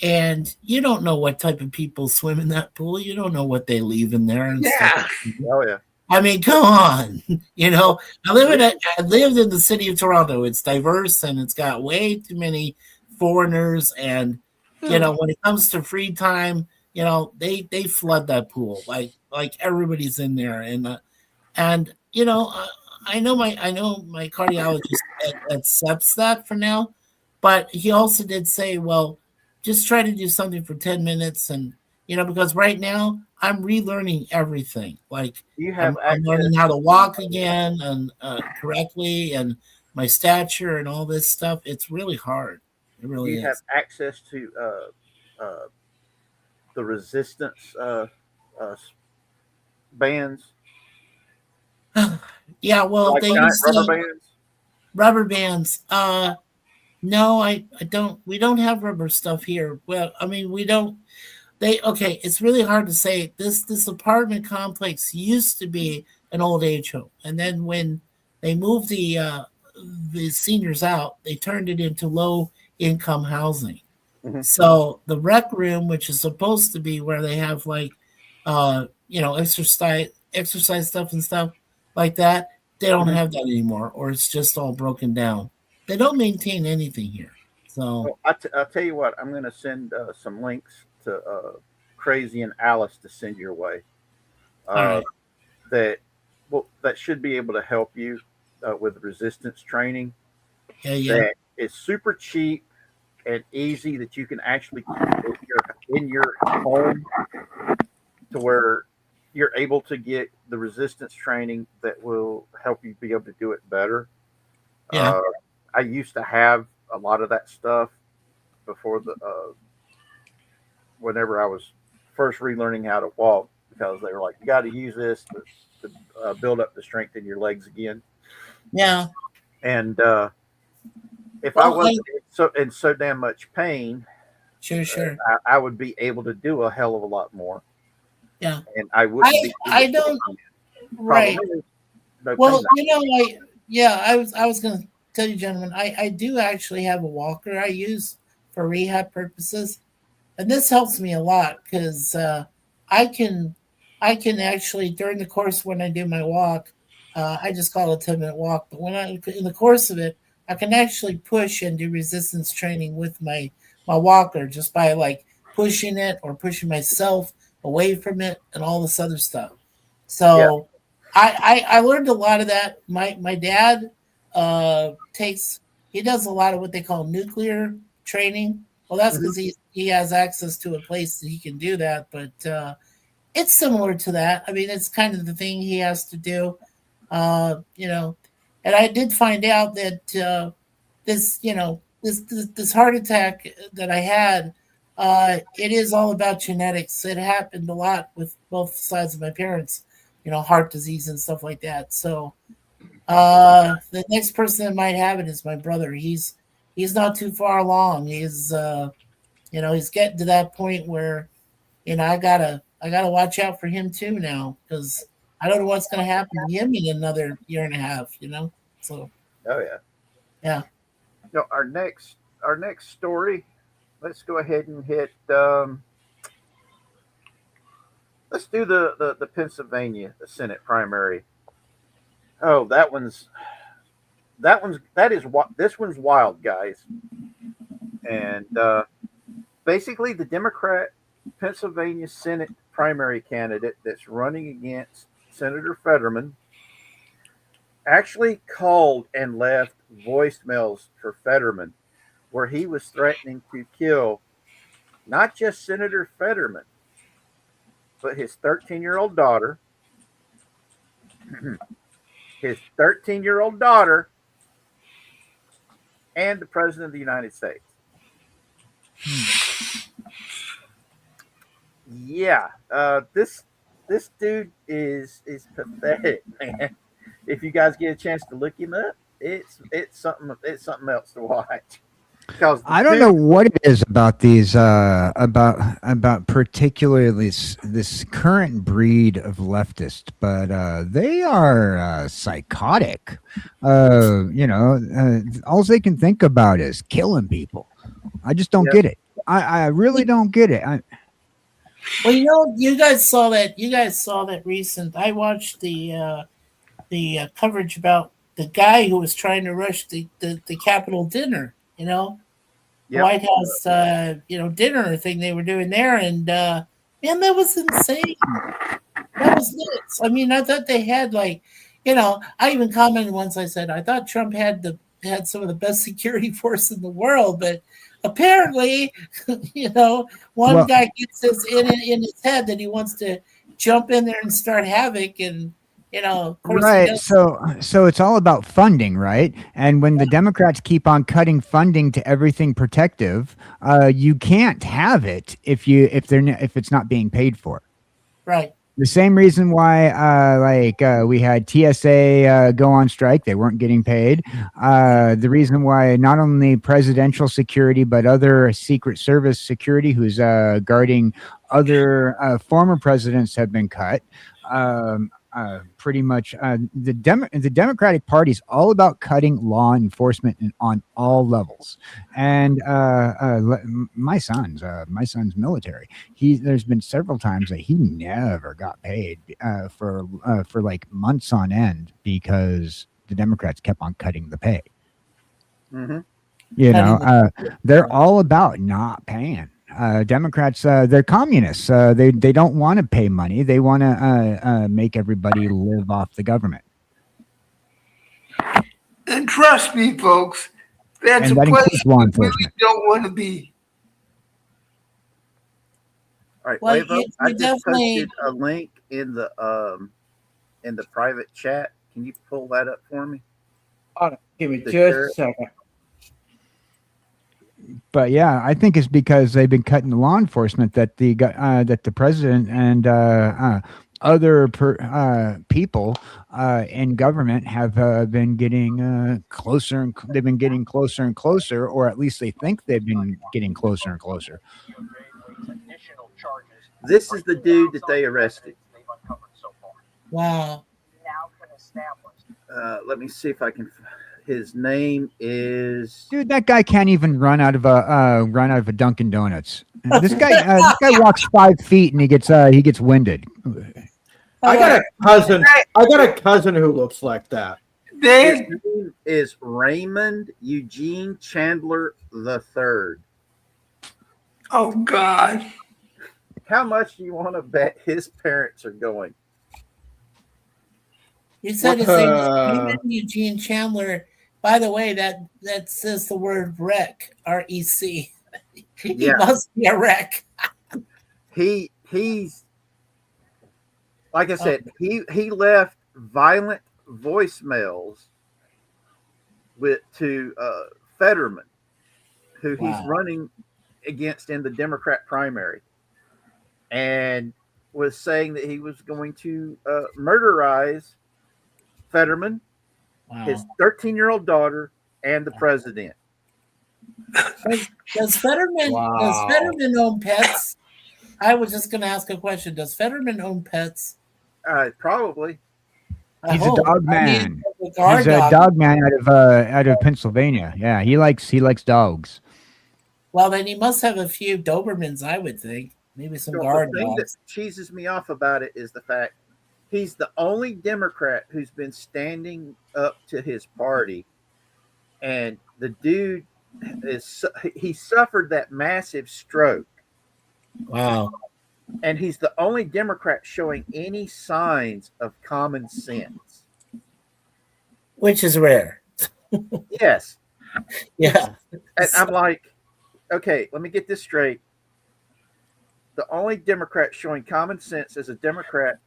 and you don't know what type of people swim in that pool. You don't know what they leave in there and stuff. Oh yeah. I mean, come on. I lived in the city of Toronto. It's diverse and it's got way too many foreigners. And when it comes to free time, they flood that pool like everybody's in there. And I know my cardiologist accepts that for now, but he also did say, well, just try to do something for 10 minutes and because right now I'm relearning everything. Like You have I'm learning access. how to walk again and correctly and my stature and all this stuff. It's really hard. It really You have is. access to the resistance bands, Yeah, well, like they giant use rubber bands. rubber bands. No, I don't. We don't have rubber stuff here. Well, I mean, we don't. It's really hard to say. This apartment complex used to be an old age home, and then when they moved the seniors out, they turned it into low income housing. Mhm. So the rec room, which is supposed to be where they have like exercise stuff and stuff like that, they don't have that anymore, or it's just all broken down. They don't maintain anything here. So Well, I'll tell you what. I'm going to send some links to Crazy and Alice to send your way. all Uh, right, that that should be able to help you with resistance training. yeah. That is super cheap and easy. That you can actually keep in your home to where you're able to get the resistance training that will help you be able to do it better. Yeah. Uh, I used to have a lot of that stuff before whenever I was first relearning how to walk, because they were like, you got to use this to build up the strength in your legs again. Yeah. And if I Well, wasn't in so damn much pain, sure. I would be able to do a hell of a lot more. Yeah. And I wouldn't be. I don't. Right. Problem is, no Well, pain. I was going to tell you, gentlemen, I do actually have a walker I use for rehab purposes, and this helps me a lot because I can actually during the course when I do my walk, I just call it a 10-minute walk, but when I in the course of it, I can actually push and do resistance training with my walker just by like pushing it or pushing myself away from it and all this other stuff. Yeah. So I learned a lot of that. My dad he does a lot of what they call nuclear training. Well, that's because he has access to a place that he can do that, but it's similar to that. I mean, it's kind of the thing he has to do, And I did find out that this heart attack that I had, it is all about genetics. It happened a lot with both sides of my parents, heart disease and stuff like that. So the next person that might have it is my brother. He's not too far along. He's he's getting to that point where I gotta watch out for him too now because I don't know what's gonna happen to him in another year and a half. So Oh yeah. yeah. Our next story. Let's go ahead and hit. Let's do the Pennsylvania Senate primary. Oh, this one's wild, guys. And basically, the Democrat Pennsylvania Senate primary candidate that's running against Senator Fetterman actually called and left voicemails for Fetterman where he was threatening to kill not just Senator Fetterman, but his 13-year-old daughter, and the President of the United States. Yeah, this dude is pathetic, man. If you guys get a chance to look him up, it's something else to watch. Because I don't know what it is about these about particularly this current breed of leftist, but they are psychotic. All they can think about is killing people. I just don't get it. I really don't get it. Well, you guys saw that. You guys saw that recent. I watched the coverage about the guy who was trying to rush the Capitol dinner. White House, dinner thing they were doing there, and man, that was insane. That was nuts. I mean, I thought they had I even commented once. I said I thought Trump had some of the best security force in the world, but apparently, one guy gets this in his head that he wants to jump in there and start havoc, and of course right. So it's all about funding, right? And when the Democrats keep on cutting funding to everything protective, you can't have it if it's not being paid for. Right. The same reason why, we had TSA go on strike; they weren't getting paid. The reason why not only presidential security but other Secret Service security, who's guarding other former presidents, have been cut. pretty much the Democratic Party is all about cutting law enforcement on all levels. And my son's military. There's been several times that he never got paid for like months on end because the Democrats kept on cutting the pay. Mm-hmm. You know, they're all about not paying. Democrats, they're communists. They don't want to pay money. They want to make everybody live off the government. And trust me, folks, that's And a that place includes law you really enforcement. don't want to be. All right, Well, Wavo, you I just definitely- posted a link in the private chat. Can you pull that up for me? Give me The just sheriff. a second. But yeah, I think it's because they've been cutting the law enforcement that the president and other people in government have been getting closer, and they've been getting closer and closer, or at least they think they've been getting closer and closer. This is the dude that they arrested. Wow. Let me see if I can. His name is. Dude, that guy can't even run out of a Dunkin' Donuts. This guy walks 5 feet and he gets winded. I got a cousin. I got a cousin who looks like that. His Dan, name is Raymond Eugene Chandler III. oh God. How much do you want to bet his parents are going? You said his What, name is Raymond Eugene Chandler. By the way, that says the word wreck, R-E-C. He Yeah. must be a wreck. He's like I said, he left violent voicemails to Fetterman, who he's Wow. running against in the Democrat primary, and was saying that he was going to murderize Fetterman, Wow. his 13-year-old daughter, and the president. Does Fetterman own pets? I was just going to ask a question. Does Fetterman own pets? Probably. I He's hope. a dog I mean, man. a guard He's a dog. dog man out of Pennsylvania. Yeah, he likes dogs. Well, then he must have a few Dobermans, I would think. Maybe some So guard the thing that dogs. cheeses me off about it is the fact he's the only Democrat who's been standing up to his party, and the dude he suffered that massive stroke, Wow. and he's the only Democrat showing any signs of common sense. Which is rare. Yes, Yeah. and I'm like, okay, let me get this straight. The only Democrat showing common sense is a Democrat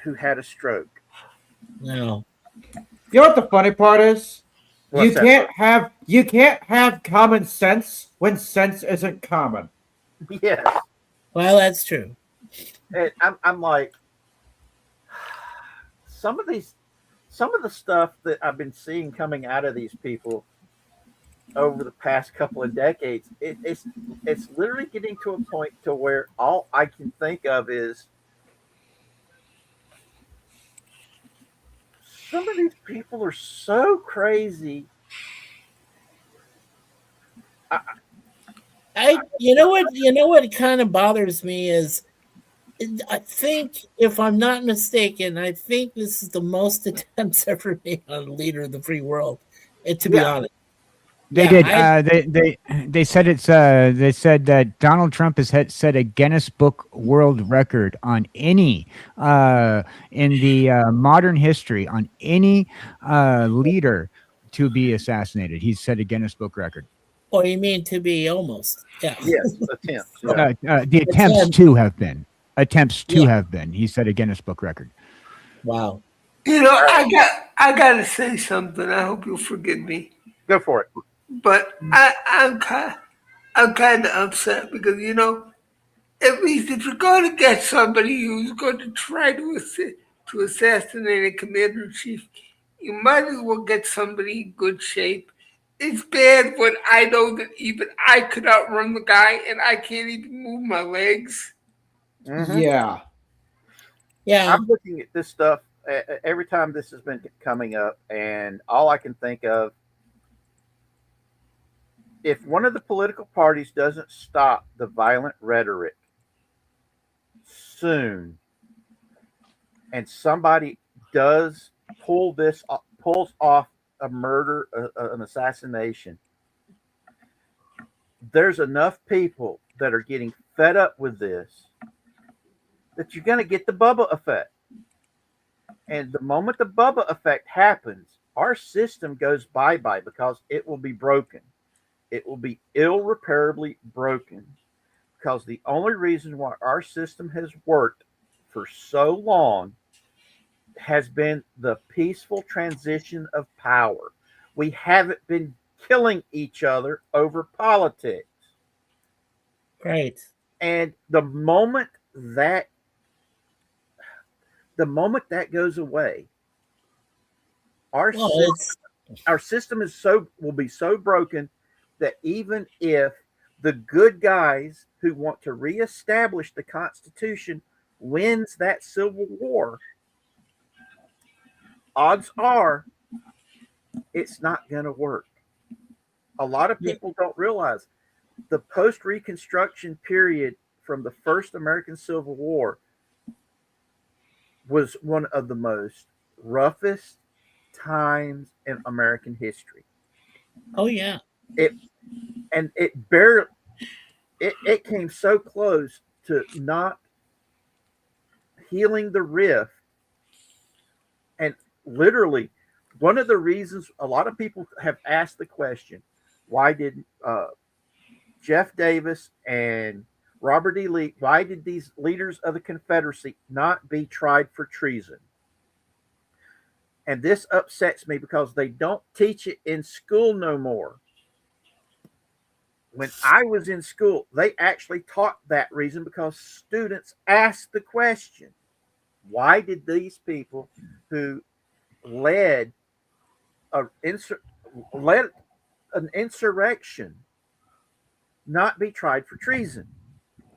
who had a stroke. No. You know what the funny part is? What's that? You can't have common sense when sense isn't common. Yes. Well, that's true. And I'm like, some of the stuff that I've been seeing coming out of these people over the past couple of decades, it's literally getting to a point to where all I can think of is some of these people are so crazy. You know what kind of bothers me is I think, if I'm not mistaken, I think this is the most attempts ever made on a leader of the free world. To be honest, They did. They said it's. They said that Donald Trump has set a Guinness Book World Record on any in the modern history on any leader to be assassinated. He's set a Guinness Book record. Or you mean to be almost? Yeah. Yes, attempts. Yeah. The attempts to have been. Have been. He set a Guinness Book record. Wow. You know, I gotta say something. I hope you'll forgive me, Go for it. but I'm kind of upset because, you know, at least if you're going to get somebody who's going to try to assassinate a commander in chief, you might as well get somebody in good shape. It's bad when I know that even I could outrun the guy and I can't even move my legs. Mhm. Yeah. Yeah. I'm looking at this stuff. every time this has been coming up, and all I can think of, if one of the political parties doesn't stop the violent rhetoric soon, and somebody does pulls off a murder, an assassination, there's enough people that are getting fed up with this that you're going to get the Bubba effect. And the moment the Bubba effect happens, our system goes bye bye because it will be broken. It will be irreparably broken because the only reason why our system has worked for so long has been the peaceful transition of power. We haven't been killing each other over politics. Right. And that the moment that goes away, our Well, system, our system will be so broken that even if the good guys who want to reestablish the Constitution wins that civil war, odds are it's not going to work. A lot of people don't realize the post-Reconstruction period from the first American Civil War was one of the most roughest times in American history. Oh yeah. It barely it came so close to not healing the rift. And literally, one of the reasons a lot of people have asked the question, why did Jeff Davis and Robert E. Lee, why did these leaders of the Confederacy not be tried for treason? And this upsets me because they don't teach it in school no more. When I was in school, they actually taught that reason because students asked the question, why did these people who led led an insurrection not be tried for treason?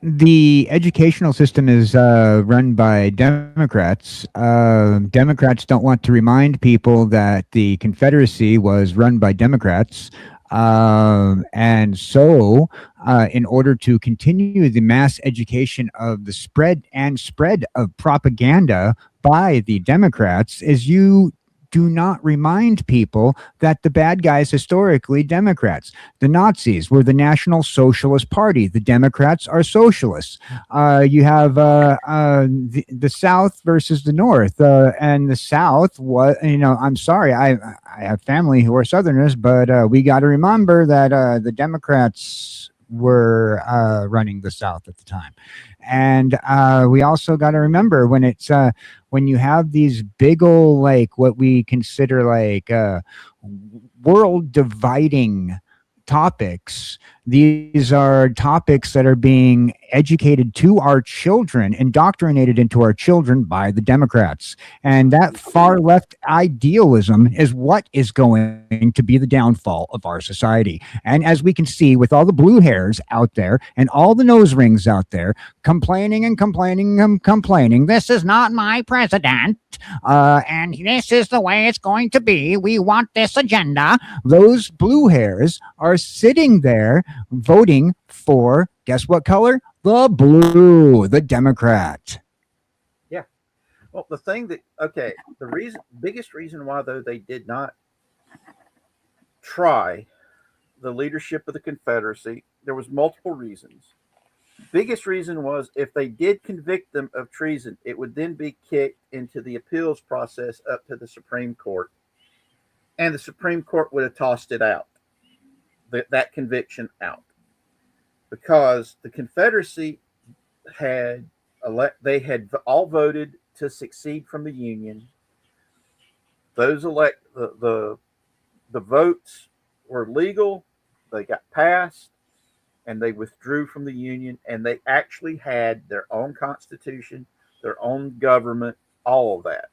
The educational system is run by Democrats. Democrats don't want to remind people that the Confederacy was run by Democrats. And so, in order to continue the mass education of the spread of propaganda by the Democrats, is you do not remind people that the bad guys historically Democrats. The Nazis were the National Socialist Party. The Democrats are socialists. You have the South versus the North, and the South was. I'm sorry, I have family who are Southerners, but we got to remember that the Democrats were running the South at the time, and we also got to remember when you have these big old, like, what we consider like world dividing topics. These are topics that are being educated to our children, indoctrinated into our children by the Democrats. And that far left idealism is what is going to be the downfall of our society. And as we can see with all the blue hairs out there and all the nose rings out there complaining and complaining and complaining, this is not my president, and this is the way it's going to be. We want this agenda. Those blue hairs are sitting there voting for, guess what color? The blue, the Democrat. Yeah. Well, the biggest reason why, though, they did not try the leadership of the Confederacy, there was multiple reasons. Biggest reason was if they did convict them of treason, it would then be kicked into the appeals process up to the Supreme Court, and the Supreme Court would have tossed it out, that conviction out, because the Confederacy had all voted to secede from the Union. Those the votes were legal, they got passed, and they withdrew from the Union, and they actually had their own constitution, their own government, all of that.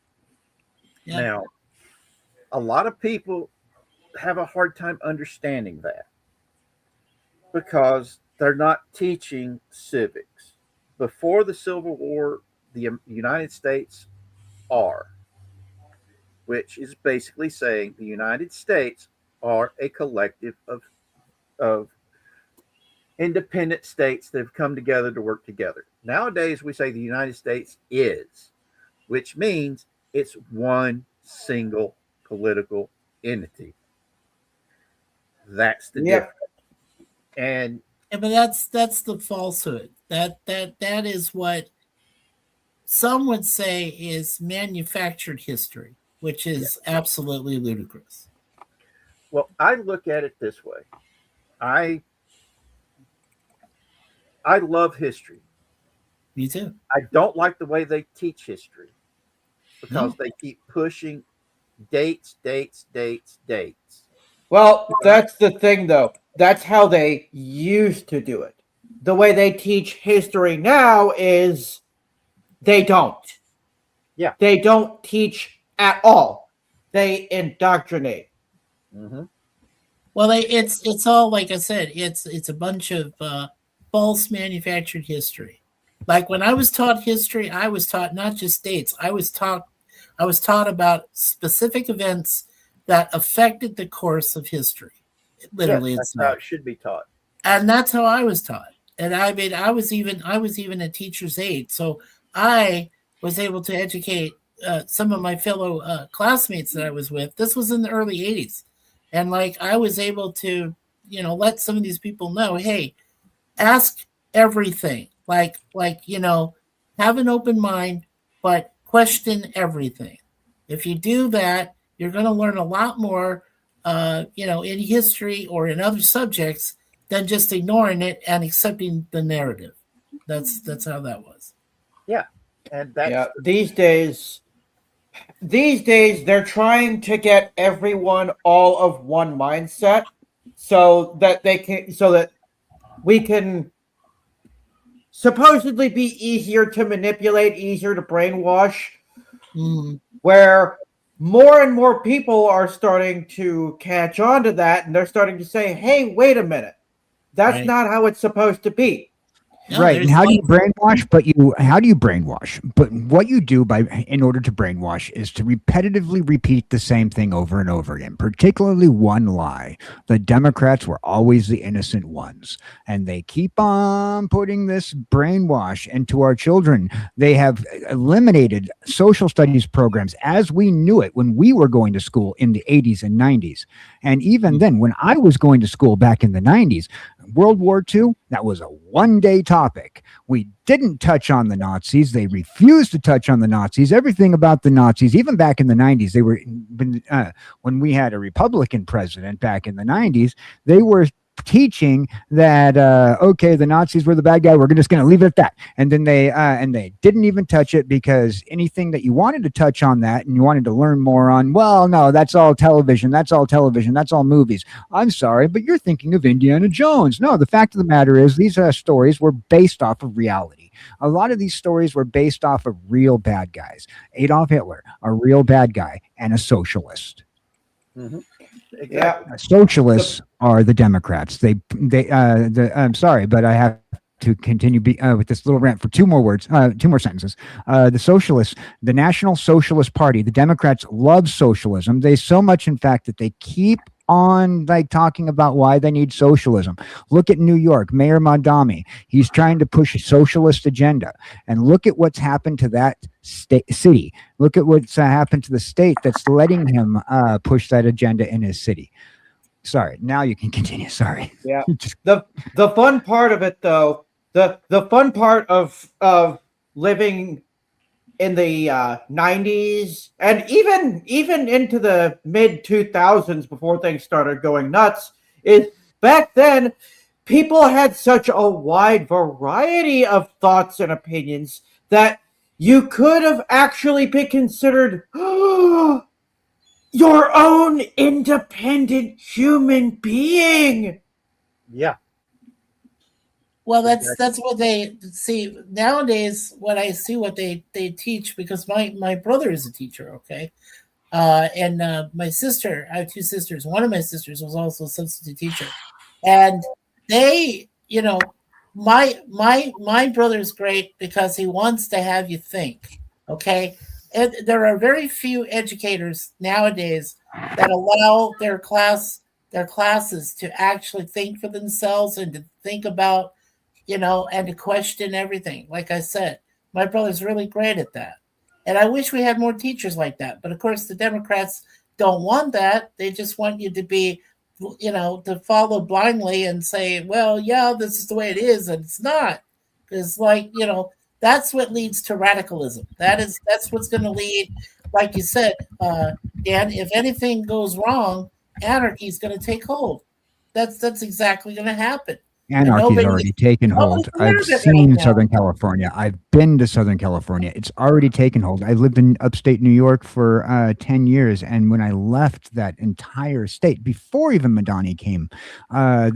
Yeah. Now, a lot of people have a hard time understanding that because they're not teaching civics. Before the Civil War, the United States are. which is basically saying the United States are a collective of independent states that have come together to work together. Nowadays, we say the United States is, which means it's one single political entity. That's the Yep. difference. And Yeah, but that's the falsehood. That is what some would say is manufactured history, which is absolutely ludicrous. well, I look at it this way. I I love history. Me too. I don't like the way they teach history because No. they keep pushing dates, dates, dates, dates. Well, that's the thing, though. That's how they used to do it. The way they teach history now is they don't. Yeah. They don't teach at all. They indoctrinate. Mm-hmm. Well, it's all like I said. It's a bunch of false manufactured history. Like when I was taught history, I was taught not just dates. I was taught about specific events that affected the course of history. Literally, Yes, it's that's how not. it should be taught. And that's how I was taught. And I mean, I was even a teacher's aide, so I was able to educate some of my fellow classmates that I was with. This was in the early '80s, and like I was able to, let some of these people know, hey, ask everything. Like have an open mind, but question everything. If you do that, you're going to learn a lot more, in history or in other subjects than just ignoring it and accepting the narrative. That's how that was. Yeah, and that's Yeah. These days, they're trying to get everyone all of one mindset, so that we can supposedly be easier to manipulate, easier to brainwash, where more and more people are starting to catch on to that, and they're starting to say, hey, wait a minute. That's Right. not how it's supposed to be. No, Right. And there's how do you like- brainwash? How do you brainwash? But what you do in order to brainwash is to repetitively repeat the same thing over and over again, particularly one lie. The Democrats were always the innocent ones, and they keep on putting this brainwash into our children. They have eliminated social studies programs as we knew it when we were going to school in the 80s and 90s. And even then, when I was going to school back in the 90s, World War II, that was a one-day topic. We didn't touch on the Nazis. They refused to touch on the Nazis. Everything about the Nazis, even back in the 90s, they were when we had a Republican president back in the 90s, they were teaching that okay, the Nazis were the bad guy. We're just going to leave it at that. And then they didn't even touch it, because anything that you wanted to touch on that and you wanted to learn more on, well, no, that's all television. That's all television. That's all movies. I'm sorry, but you're thinking of Indiana Jones. No, the fact of the matter is these stories were based off of reality. A lot of these stories were based off of real bad guys. Adolf Hitler, a real bad guy, and a socialist. Mm-hmm. Yeah. Socialists are the Democrats. I'm sorry, but I have to continue with this little rant for two more sentences. The socialists, the National Socialist Party, the Democrats love socialism. They so much, in fact, that they keep on talking about why they need socialism. Look at New York, Mayor Mondami. He's trying to push a socialist agenda, and look at what's happened to that city. Look at what's happened to the state that's letting him push that agenda in his city. Sorry, now you can continue. Sorry. Yeah. The fun part of it, though, the fun part of living in the 90s and even into the mid 2000s, before things started going nuts, is back then people had such a wide variety of thoughts and opinions that you could have actually been considered your own independent human being. Yeah. Well, that's what they see nowadays. What I see, what they teach, because my brother is a teacher, okay, and my sister. I have two sisters. One of my sisters was also a substitute teacher, and they, my brother's great because he wants to have you think, okay, there are very few educators nowadays that allow their classes to actually think for themselves and to think about, and to question everything. Like I said, my brother's really great at that. And I wish we had more teachers like that. But of course, the Democrats don't want that. They just want you to be, to follow blindly and say, well, yeah, this is the way it is. And it's not. Because, that's what leads to radicalism. That's what's going to lead, like you said, Dan, if anything goes wrong, anarchy is going to take hold. That's exactly going to happen. Anarchy's already taken hold. I've seen Southern California. I've been to Southern California. It's already taken hold. I lived in upstate New York for 10 years. And when I left that entire state, before even Madani came, the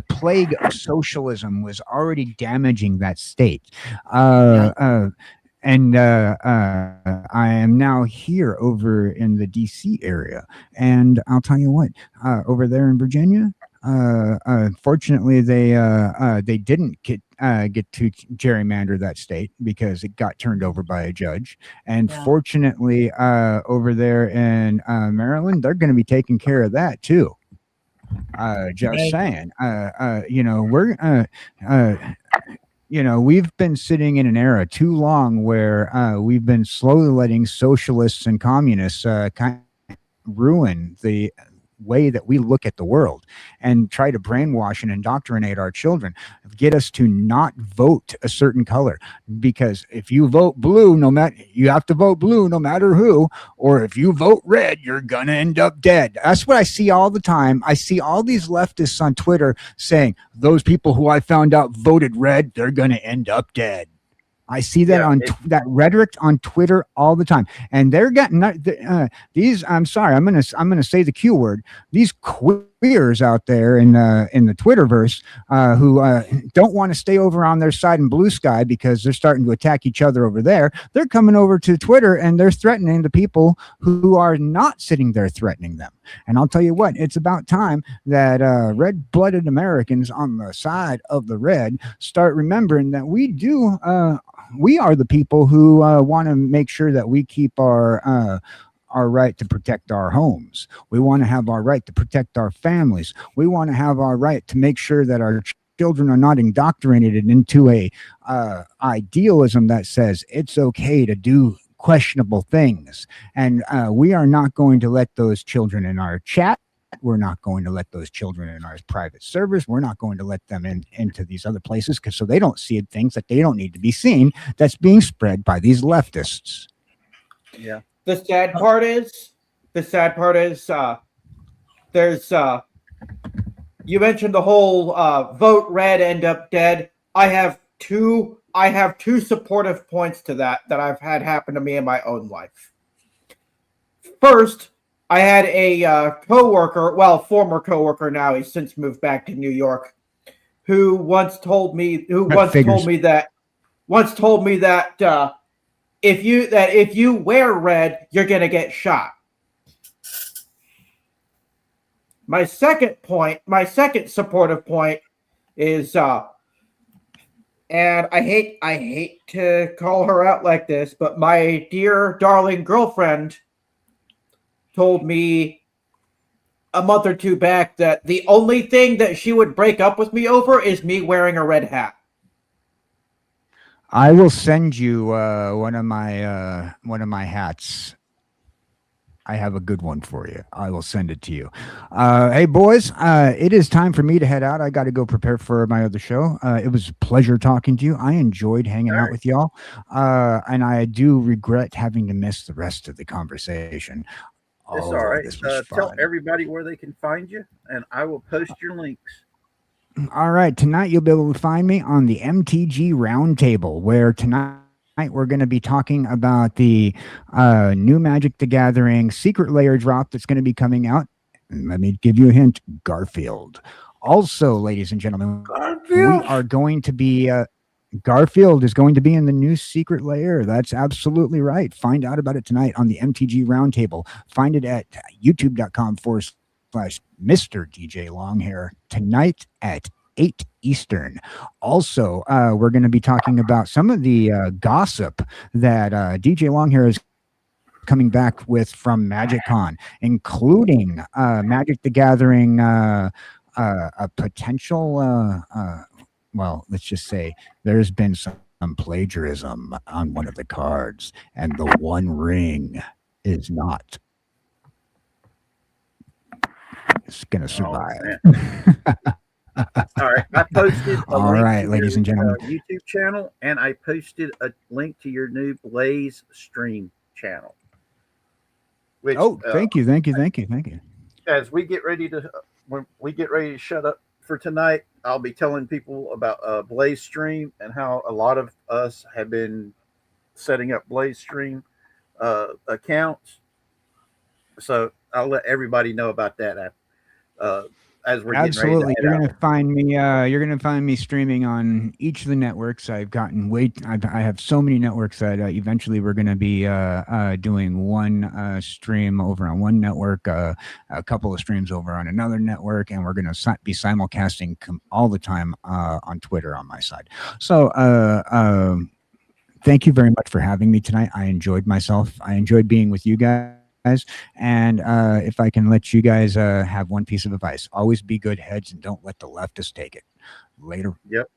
plague of socialism was already damaging that state. And I am now here over in the DC area. And I'll tell you what, over there in Virginia, fortunately they didn't get to gerrymander that state because it got turned over by a judge. And fortunately, over there in Maryland, they're going to be taking care of that too. Just saying, we've been sitting in an era too long where we've been slowly letting socialists and communists kind of ruin the way that we look at the world and try to brainwash and indoctrinate our children, get us to not vote a certain color. Because if you vote blue, you have to vote blue no matter who, or if you vote red, you're gonna end up dead. That's what I see all the time. I see all these leftists on Twitter saying those people who I found out voted red, they're gonna end up dead. I see that that rhetoric on Twitter all the time, and they're getting these. I'm sorry, I'm gonna say the Q word. These queers out there in the Twitterverse who don't want to stay over on their side in blue sky because they're starting to attack each other over there. They're coming over to Twitter and they're threatening the people who are not sitting there threatening them. And I'll tell you what, it's about time that red-blooded Americans on the side of the red start remembering that we are the people who want to make sure that we keep our right to protect our homes. We want to have our right to protect our families. We want to have our right to make sure that our children are not indoctrinated into a idealism that says it's okay to do questionable things. And we are not going to let those children in our chat. We're not going to let those children in our private servers. We're not going to let them into these other places so they don't see things that they don't need to be seen that's being spread by these leftists. Yeah. The sad part is there's you mentioned the whole vote red, end up dead. I have two supportive points to that I've had happen to me in my own life. First, I had a former coworker, now he's since moved back to New York, who once told me that if you wear red, you're gonna get shot. My second supportive point is and I hate to call her out like this, but my dear darling girlfriend told me a month or two back that the only thing that she would break up with me over is me wearing a red hat. I will send you one of my hats. I have a good one for you. I will send it to you. Hey, boys, it is time for me to head out. I got to go prepare for my other show. It was a pleasure talking to you. I enjoyed hanging out with y'all. And I do regret having to miss the rest of the conversation. It's all right. Tell everybody where they can find you, and I will post your links. All right. Tonight, you'll be able to find me on the MTG Roundtable, where tonight we're going to be talking about the new Magic the Gathering Secret Layer drop that's going to be coming out. Let me give you a hint. Garfield. Also, ladies and gentlemen, we are going to be... Garfield is going to be in the new Secret Layer. That's absolutely right. Find out about it tonight on the MTG Roundtable. Find it at youtube.com/Mr. DJ Longhair tonight at 8 Eastern. Also, we're going to be talking about some of the gossip that DJ Longhair is coming back with from MagicCon, including Magic the Gathering, a potential, well, let's just say there's been some plagiarism on one of the cards, and the One Ring is not. It's going to survive. All right, I posted a All link right, to ladies your and gentlemen. YouTube channel, and I posted a link to your new Blaze stream channel. Which, Thank you. as we get ready to when we get ready to shut up for tonight, I'll be telling people about Blaze Stream and how a lot of us have been setting up Blaze Stream accounts. So I'll let everybody know about that as we're Absolutely, getting ready to you're gonna find me streaming on each of the networks. I've gotten I have so many networks that eventually we're gonna be doing one stream over on one network, a couple of streams over on another network, and we're gonna be simulcasting all the time on Twitter on my side. So thank you very much for having me tonight. I enjoyed myself. I enjoyed being with you guys. And if I can let you guys have one piece of advice, always be good heads and don't let the leftists take it. Later. Yep.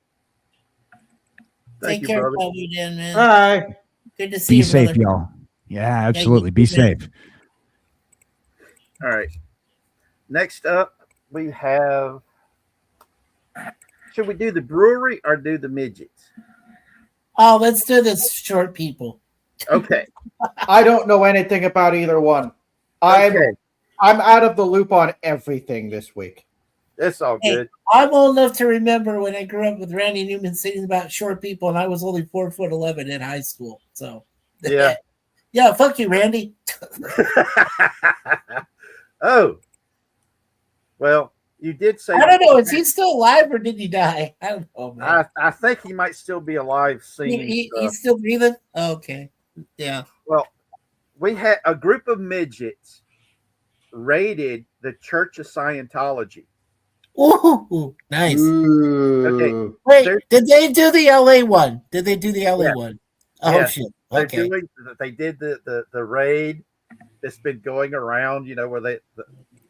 Take care, brother. Man. Bye. Good to see you. Be safe, brother. y'all. Yeah, absolutely. Be safe. All right. Next up, we have. Should we do the brewery or do the midgets? Oh, let's do the short people. Okay. I don't know anything about either one. Okay. I'm out of the loop on everything this week. That's all good. I'm old enough to remember when I grew up with Randy Newman singing about short people, and I was only 4'11" in high school. So yeah, yeah, fuck you, Randy. Oh, well, you did say. I don't know. Is he still alive or did he die? I don't know. Man. I think he might still be alive. Singing. He's still breathing. Okay. Yeah. Well, we had a group of midgets raided the Church of Scientology. Ooh, nice. Okay. Wait, did they do the LA one? Did they do the LA one? Oh yeah. shit. Okay. They did the raid that's been going around, where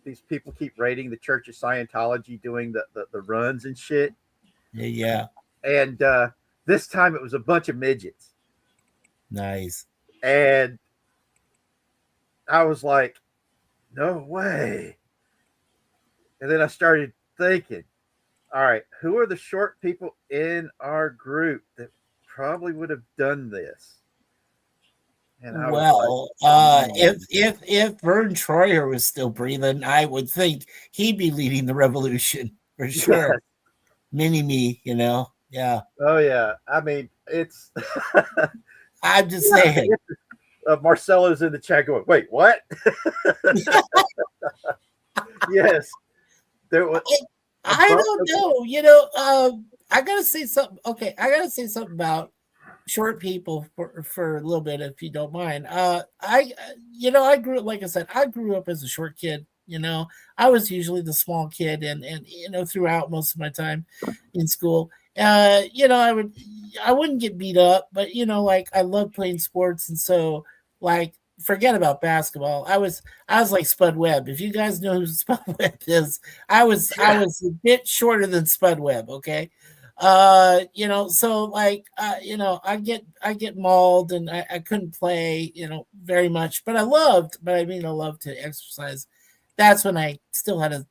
these people keep raiding the Church of Scientology, doing the runs and shit. Yeah. And this time it was a bunch of midgets. Nice. And I was like, no way. And then I started thinking, all right, who are the short people in our group that probably would have done this? And I well, if Vern Troyer was still breathing, I would think he'd be leading the revolution for sure. Yes. Mini-me, yeah. Oh yeah, I mean it's. I'm just saying. Marcelo's in the chat going, wait, what? Yes. There was. I don't know. I gotta say something. Okay, I gotta say something about short people for a little bit, if you don't mind. I grew up, like I said, I grew up as a short kid. I was usually the small kid, and throughout most of my time in school. I wouldn't get beat up, but I love playing sports, and so forget about basketball. I was like Spud Webb. If you guys know who Spud Webb is, I was a bit shorter than Spud Webb. Okay, so I get mauled, and I couldn't play, very much, but I loved to exercise. That's when I still had a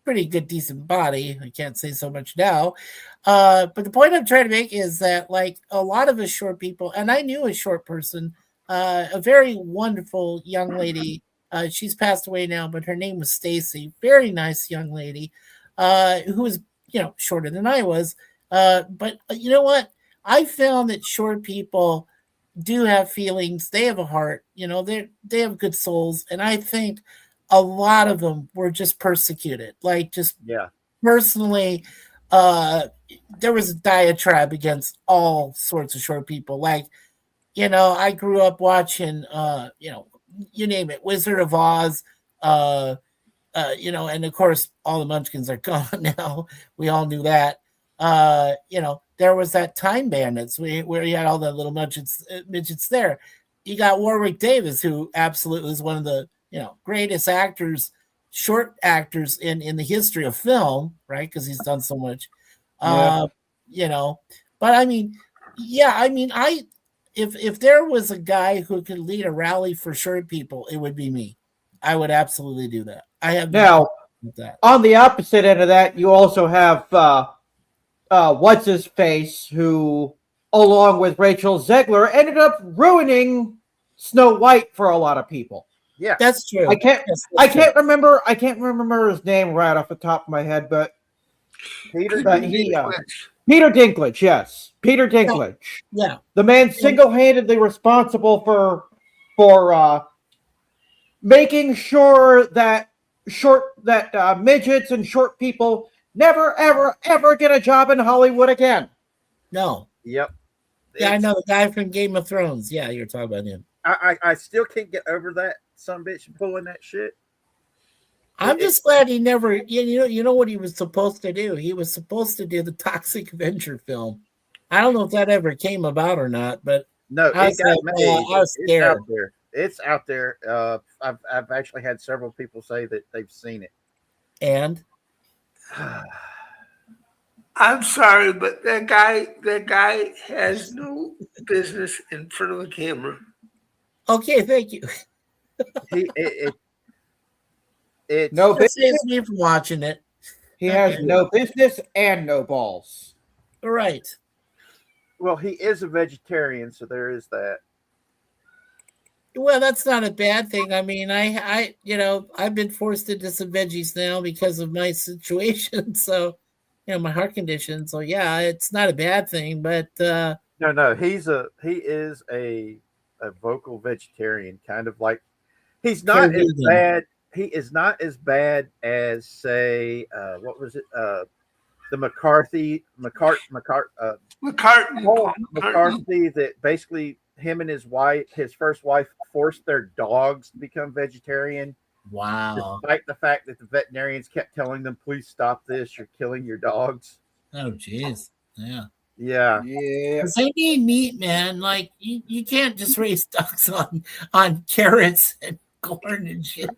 pretty good, decent body. I can't say so much now. But the point I'm trying to make is that a lot of us short people, and I knew a short person, a very wonderful young lady. She's passed away now, but her name was Stacy. Very nice young lady, who was, shorter than I was. But you know what? I found that short people do have feelings. They have a heart. They have good souls. And I think a lot of them were just persecuted. Personally, there was a diatribe against all sorts of short people. I grew up watching, you name it, Wizard of Oz, and of course, all the Munchkins are gone now. We all knew that. there was that Time Bandits where you had all the little midgets there. You got Warwick Davis, who absolutely is one of the greatest actors, short actors in the history of film, right? Because he's done so much. Yeah. But I mean, if there was a guy who could lead a rally for short people, it would be me. I would absolutely do that. I have no Now, problem with that. on the opposite end of that, you also have what's his face, who, along with Rachel Zegler, ended up ruining Snow White for a lot of people. Yeah, That's true. I can't Yes, that's true. remember his name right off the top of my head, but Peter. Peter Dinklage, yes, Peter Dinklage. Yeah. The man single-handedly responsible for making sure that midgets and short people never ever get a job in Hollywood again. No. Yep. Yeah, I know the guy from Game of Thrones. Yeah, you're talking about him. I still can't get over that some bitch pulling that shit. I'm just glad he never. You know what he was supposed to do? He was supposed to do the Toxic Avenger film. I don't know if that ever came about or not, but No, I it got was made. I was scared. It's out there. I've actually had several people say that they've seen it. And I'm sorry, but that guy has no business in front of the camera. okay, thank you. It's No That business. saves me from watching it. He has no business and no balls. Right. well, he is a vegetarian, so there is that. Well, that's not a bad thing. I mean, I've been forced into some veggies now because of my situation. So, my heart condition. So yeah, it's not a bad thing, but No, he is a vocal vegetarian, kind of like he's not as vegan. bad. He is not as bad as, say, what was it? The McCarthy, that basically him and his first wife, forced their dogs to become vegetarian. Wow. Despite the fact that the veterinarians kept telling them, please stop this, you're killing your dogs. Oh, jeez. Yeah. Yeah. Yeah. Because they need meat, man. Like, you can't just raise ducks on carrots and corn and shit.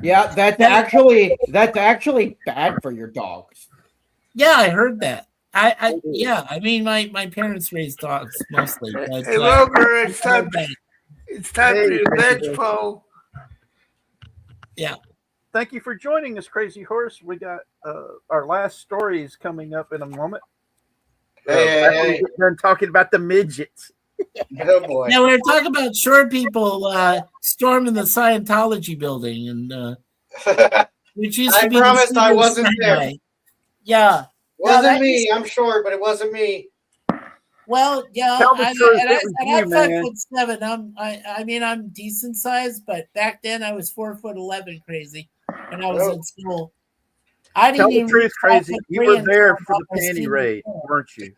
Yeah, that's actually bad for your dogs. Yeah, I heard that. I mean, my parents raised dogs mostly. But, Hey, Roger, it's time Hey, for your veg flow. Yeah. Thank you for joining us, Crazy Horse. We got our last stories coming up in a moment. Hey. We're done talking about the midgets. Oh boy. Yeah, we were talking about short people storming the Scientology building, and which used to I be. promised I wasn't there. Night. Yeah, Wasn't me. I'm short, but it wasn't me. Well, yeah, Tell the truth, and it was you, I'm man. 5'7". I mean, I'm decent sized, but back then I was 4'11", crazy, when I was in school. I didn't Tell the even truth, Crazy. You were there for the my panty senior raid, year. weren't you?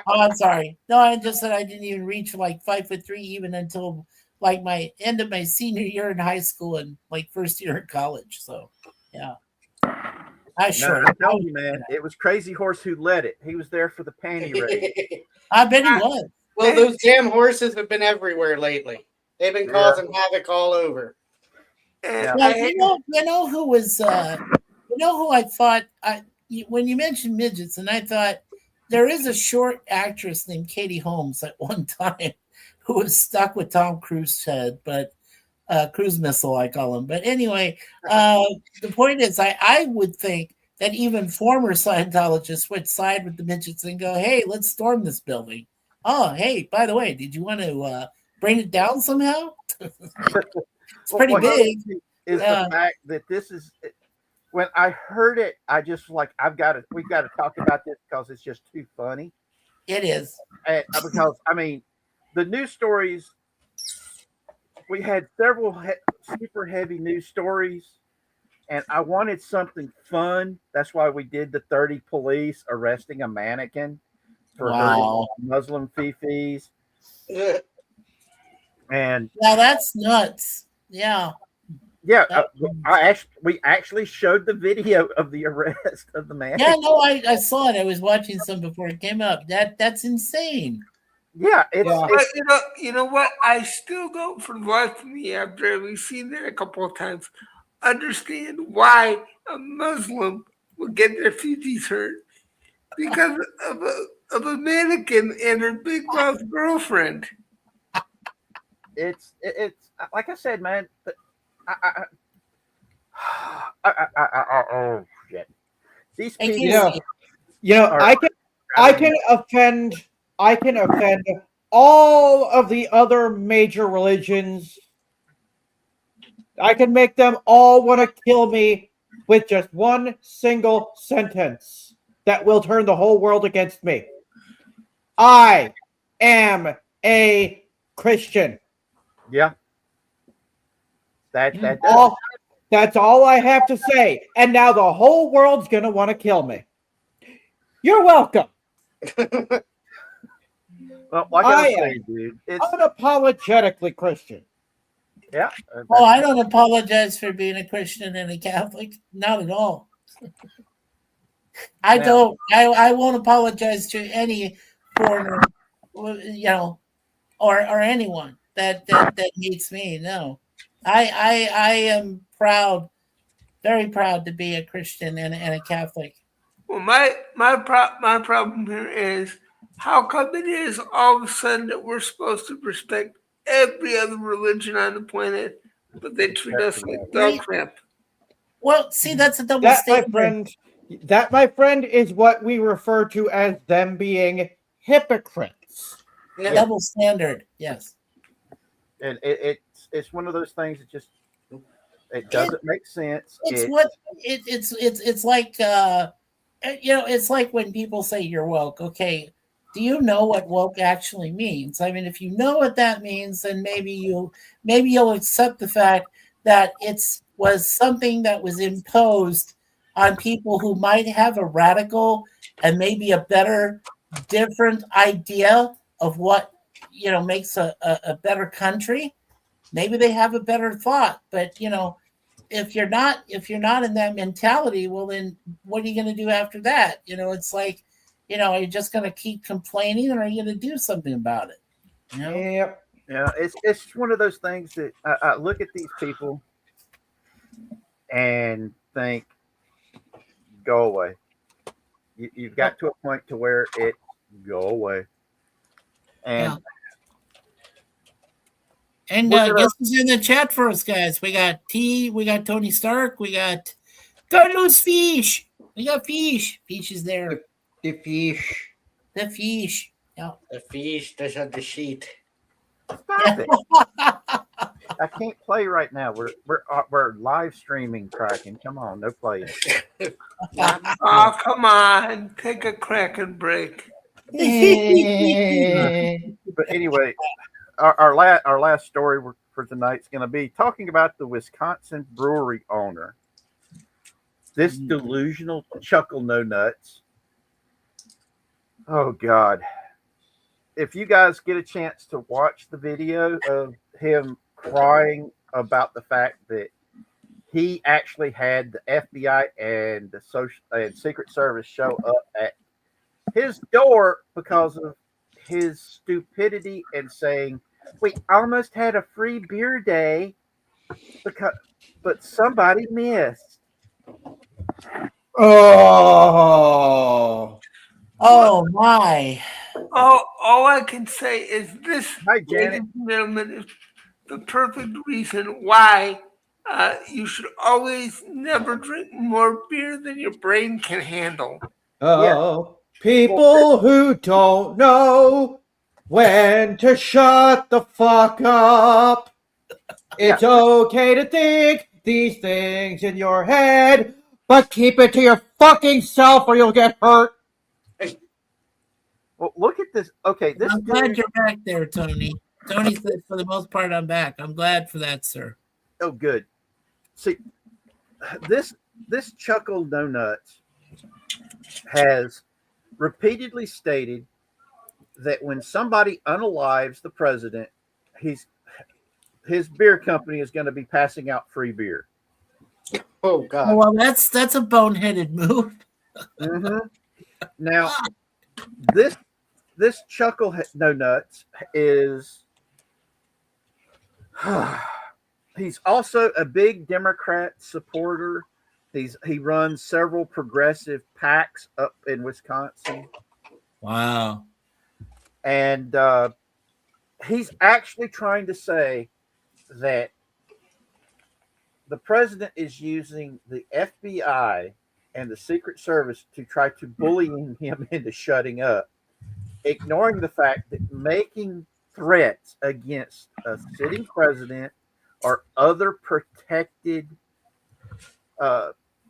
Oh, I'm sorry. No, I just said I didn't even reach like 5'3" even until like my end of my senior year in high school and like first year in college. So, yeah. I sure. I told you, man. It was Crazy Horse who led it. He was there for the panty raid. I bet he was. Well, those damn horses have been everywhere lately. They've been causing havoc all over. Well, you know who was who I thought when you mentioned midgets, and I thought there is a short actress named Katie Holmes at one time who was stuck with Tom Cruise's head, but cruise missile, I call him. But anyway, the point is, I would think that even former Scientologists would side with the midgets and go, "Hey, let's storm this building." Oh, hey, by the way, did you want to bring it down somehow? It's pretty big. Is the fact that this is when I heard it, I just like we've got to talk about this because it's just too funny. It is. Because I mean, the news stories, we had several super heavy news stories, and I wanted something fun. That's why we did the 30 police arresting a mannequin for hurting Muslim FEEFEES. And now that's nuts. Yeah. Yeah, That- we actually showed the video of the arrest of the man. yeah, no, I saw it. I was watching some before it came up. That's insane. Yeah, Yeah. But you know what? I still don't, for the life of me, after we've seen that a couple of times, understand why a Muslim would get their feeties hurt because of a mannequin and her big mouth girlfriend. it's like I said, man. Oh shit! These I people can't know, see. are I can offend all of the other major religions. I can make them all want to kill me with just one single sentence that will turn the whole world against me. I am a Christian. yeah. That does. That's all I have to say. And now the whole world's going to want to kill me. You're welcome. Well, like I was saying, dude, it's Unapologetically Christian. yeah. Oh, I don't apologize for being a Christian and a Catholic. Not at all. I Now- don't. I won't apologize to any foreigner, you know, or anyone that hates me. No, I am proud, very proud to be a Christian and a Catholic. Well, my problem here is how come it is all of a sudden that we're supposed to respect every other religion on the planet, but they treat us like dog crap. Well, see, that's a double That, my standard. friend, is what we refer to as them being hypocrites. Double standard. Yes. And it's one of those things that just it doesn't make sense. It's like it's like when people say you're woke. Okay, do you know what woke actually means? I mean, if you know what that means, then maybe you'll accept the fact that was something that was imposed on people who might have a radical and maybe a better, different idea of what makes a better country. Maybe they have a better thought, but if you're not in that mentality, well, then what are you going to do after that? It's like, are you just going to keep complaining, or are you going to do something about it? Yep. Yeah, it's one of those things that I look at these people and think, go away. You've got to a point to where it go away. And guess who's in the chat for us, guys? We got T, we got Tony Stark, we got Carlos Fish. We got Fish. Fish is there. The fish. The Fish. Yeah. The fish does on the sheet. stop it. I can't play right now. We're live streaming, Kraken. Come on, no playing. Oh, come on. Take a cracking break. But anyway, our last story for tonight is going to be talking about the Wisconsin brewery owner. This delusional chuckle no nuts. Oh God. If you guys get a chance to watch the video of him crying about the fact that he actually had the FBI and the social and Secret Service show up at his door because of his stupidity and saying, "We almost had a free beer day, but somebody missed." Oh. Oh my. All I can say is this, Hi, ladies Janet. and gentlemen, is the perfect reason why you should always never drink more beer than your brain can handle. Oh. People who don't know when to shut the fuck up. It's okay to think these things in your head, but keep it to your fucking self or you'll get hurt. Well, look at this. Okay, this I'm glad you're back there, Tony. Tony said for the most part I'm back. I'm glad for that, sir. Oh, good. See, this chuckle no nuts has repeatedly stated that when somebody unalives the president, his beer company is going to be passing out free beer. Oh God. Oh, well, that's a boneheaded move. Mm-hmm. Now, this chuckle no nuts is he's also a big Democrat supporter. He runs several progressive PACs up in Wisconsin, Wow. and he's actually trying to say that the president is using the FBI and the Secret Service to try to bully him into shutting up, ignoring the fact that making threats against a sitting president or other protected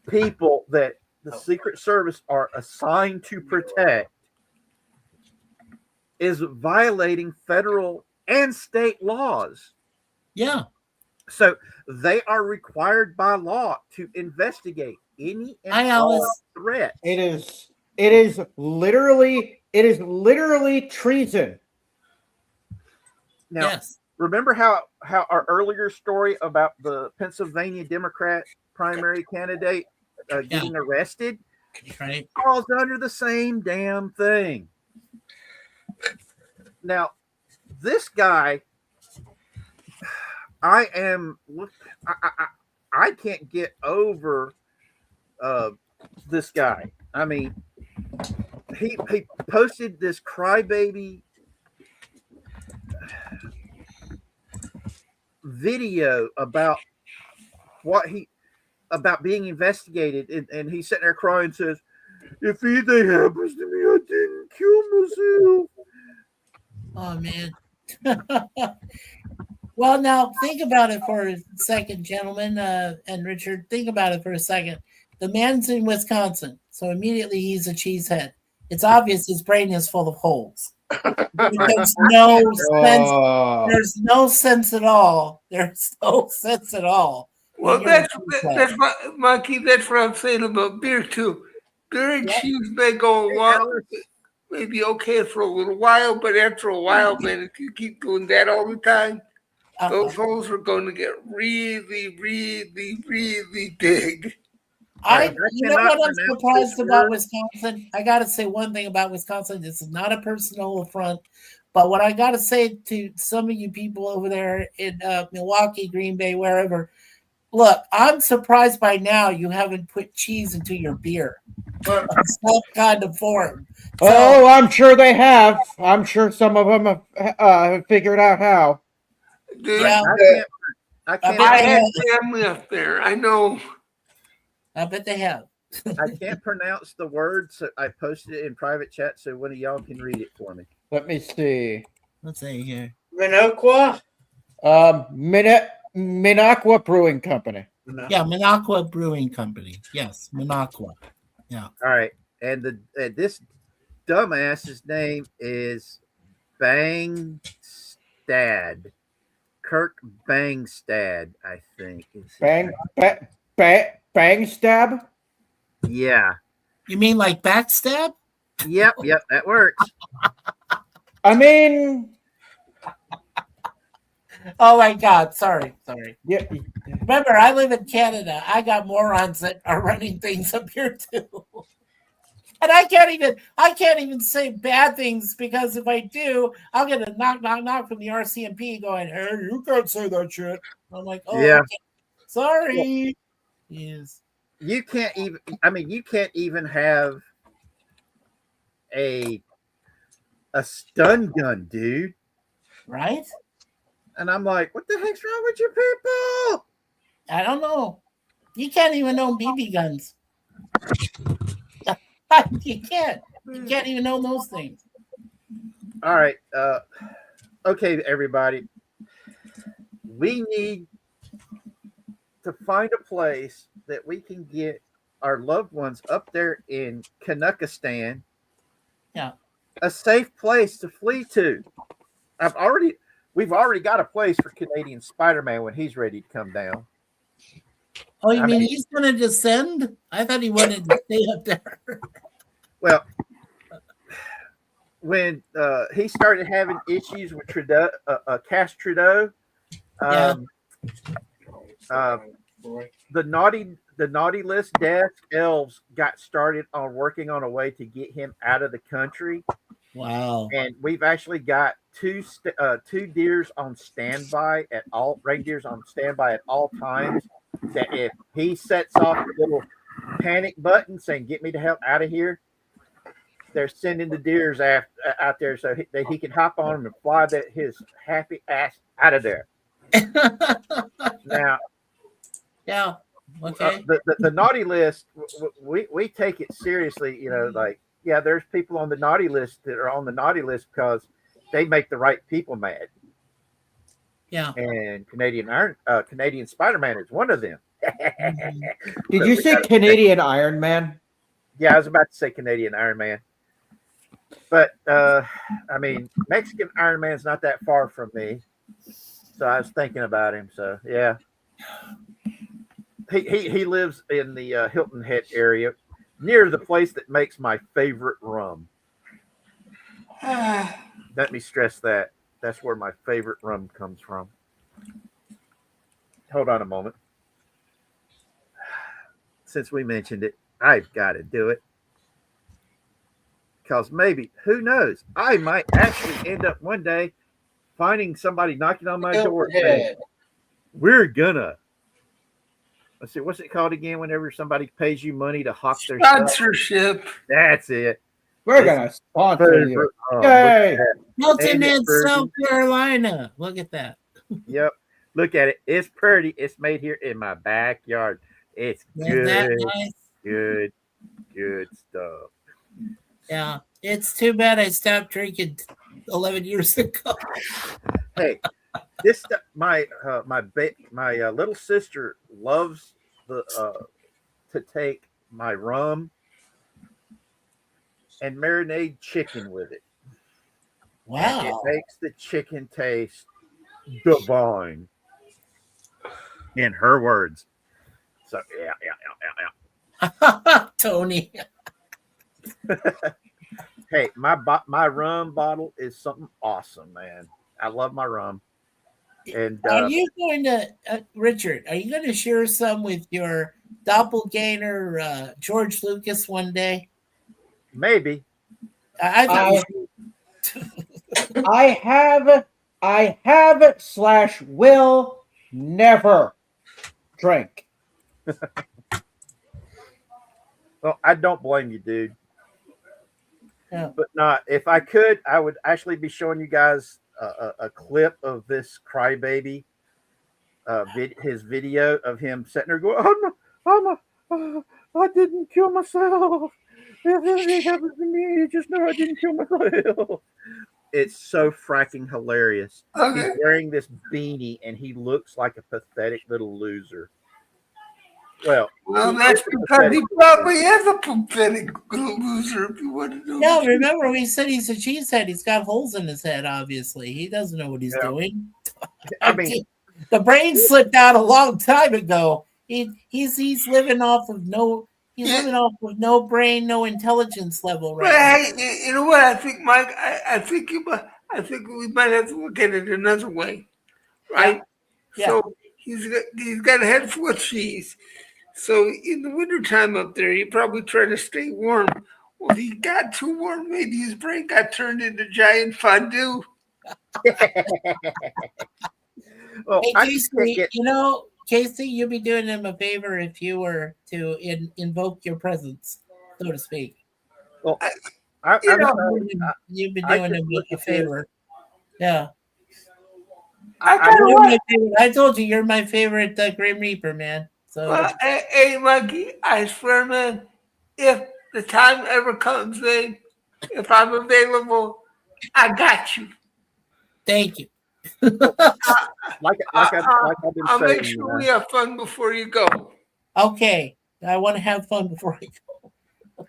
people that the Secret Service are assigned to protect is violating federal and state laws. Yeah. So they are required by law to investigate any and I all always- threats. It is literally treason. Now, Yes. remember how our earlier story about the Pennsylvania Democrat primary candidate getting arrested Right. falls under the same damn thing. Now, this guy, I can't get over this guy. I mean, he posted this crybaby video about about being investigated, and he's sitting there crying and says, "If anything happens to me, I didn't kill myself." Oh man. Well, now think about it for a second, gentlemen, and Richard. Think about it for a second. The man's in Wisconsin, so immediately he's a cheesehead. It's obvious his brain is full of holes. There's no sense. There's no sense at all. There's no sense at all. Well, that's what, Monkey. That's what I'm saying about beer too. Beer and cheese may go along, maybe okay for a little while, but after a while, man, if you keep doing that all the time, those holes are going to get really, really, really big. You know what I'm surprised about Wisconsin? I got to say one thing about Wisconsin. This is not a personal affront, but what I got to say to some of you people over there in Milwaukee, Green Bay, wherever, look, I'm surprised by now you haven't put cheese into your beer. Some kind of form. So, I'm sure they have. I'm sure some of them have figured out how. Dude, Yeah. I had family up there. I know. I bet they have. I can't pronounce the word, so I posted it in private chat so one of y'all can read it for me. Let me see. Let's see here. Mannequin? MANNEQUIN Brewing Company. Yeah, MANNEQUIN Brewing Company. Yes, MANNEQUIN. Yeah. All right, and this dumbass's name is Bangstad. Kirk Bangstad, I think. Bang stab? Yeah. You mean like backstab? Yep, that works. I mean, oh my God! Sorry. Yeah. Remember, I live in Canada. I got morons that are running things up here too, and I can't even say bad things because if I do, I'll get a knock from the RCMP going, "Hey, you can't say that shit." I'm like, "Oh, yeah, okay. Sorry." Yes. You can't even have a stun gun, dude. Right? And I'm like, what the heck's wrong with you people? I don't know. You can't even own BB guns. You can't. You can't even own those things. All right. Okay, everybody. We need to find a place that we can get our loved ones up there in Kanukistan. Yeah. A safe place to flee to. We've already got a place for Canadian Spider-Man when he's ready to come down. Oh, you mean he's going to descend? I thought he wanted to stay up there. Well, when he started having issues with Trudeau, Cash Trudeau, Yeah. Um, uh, the naughty list desk elves got started on working on a way to get him out of the country, Wow. and we've actually got two deers on standby at all reindeers on standby at all times. That if he sets off the little panic button saying "Get me the hell out of here," they're sending the deers out there so that he can hop on them and fly his happy ass out of there. Now, Yeah. Okay. the naughty list, we take it seriously. Like, yeah, there's people on the naughty list that are on the naughty list because they make the right people mad. Yeah. And Canadian Spider-Man is one of them. Did you say Canadian Iron Man? Yeah, I was about to say Canadian Iron Man. But I mean, Mexican Iron Man's not that far from me. So I was thinking about him. So yeah. He lives in the Hilton Head area, near the place that makes my favorite rum. Let me stress that. That's where my favorite rum comes from. Hold on a moment. Since we mentioned it, I've got to do it. Because maybe, who knows, I might actually end up one day finding somebody knocking on my door saying, we're gonna. Let's see, what's it called again whenever somebody pays you money to hawk their Sponsorship. stuff? That's it. We're going to sponsor you. Yay. Hilton Head, South Carolina. Look at that. Yep. Look at it. It's pretty. It's made here in my backyard. It's Isn't that nice? Good stuff. Yeah. It's too bad I stopped drinking 11 years ago. Hey, this my little sister loves to take my rum and marinate chicken with it. Wow. And it makes the chicken taste divine. In her words. So yeah. Tony. Hey, my rum bottle is something awesome, man. I love my rum. And are you going to, Richard? Are you going to share some with your doppelganger, George Lucas, one day? Maybe. I have / will never drink. Well, I don't blame you, dude. Yeah. But not if I could, I would actually be showing you guys a clip of this crybaby, his video of him sitting there going, I didn't kill myself. If anything happens to me, just know I didn't kill myself. It's so fracking hilarious. Okay. He's wearing this beanie and he looks like a pathetic little loser. Well, that's because he probably is a pathetic little loser. If you want to know. No, remember we said he's a cheesehead. He's got holes in his head. Obviously, he doesn't know what he's doing. I mean, the brain slipped out a long time ago. He's living off of no. He's living off of no brain, no intelligence level right now. Hey, you know what? I think, Mike. I think we might have to look at it another way, right? Yeah. So he's got a head full of cheese. So in the wintertime up there, he probably try to stay warm. Well, he got too warm. Maybe his brain got turned into giant fondue. Well, hey, Casey, Casey, you'd be doing him a favor if you were to invoke your presence, so to speak. Well, you'd be doing him a favor. Yeah. I told you you're my favorite Grim Reaper, man. So, hey, Mikey, I swear, man, if the time ever comes, man, if I'm available, I got you. Thank you. I've been I'll saying, make sure we have fun before you go. Okay, I want to have fun before I go.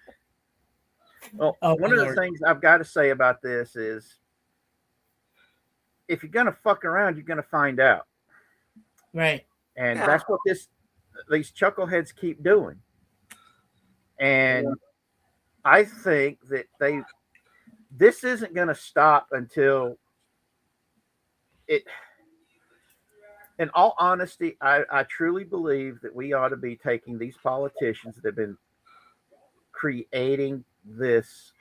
Well, one of the things I've got to say about this is, if you're gonna fuck around, you're gonna find out. Right. And that's what these chuckleheads keep doing. And I think that this isn't going to stop until in all honesty, I truly believe that we ought to be taking these politicians that have been creating this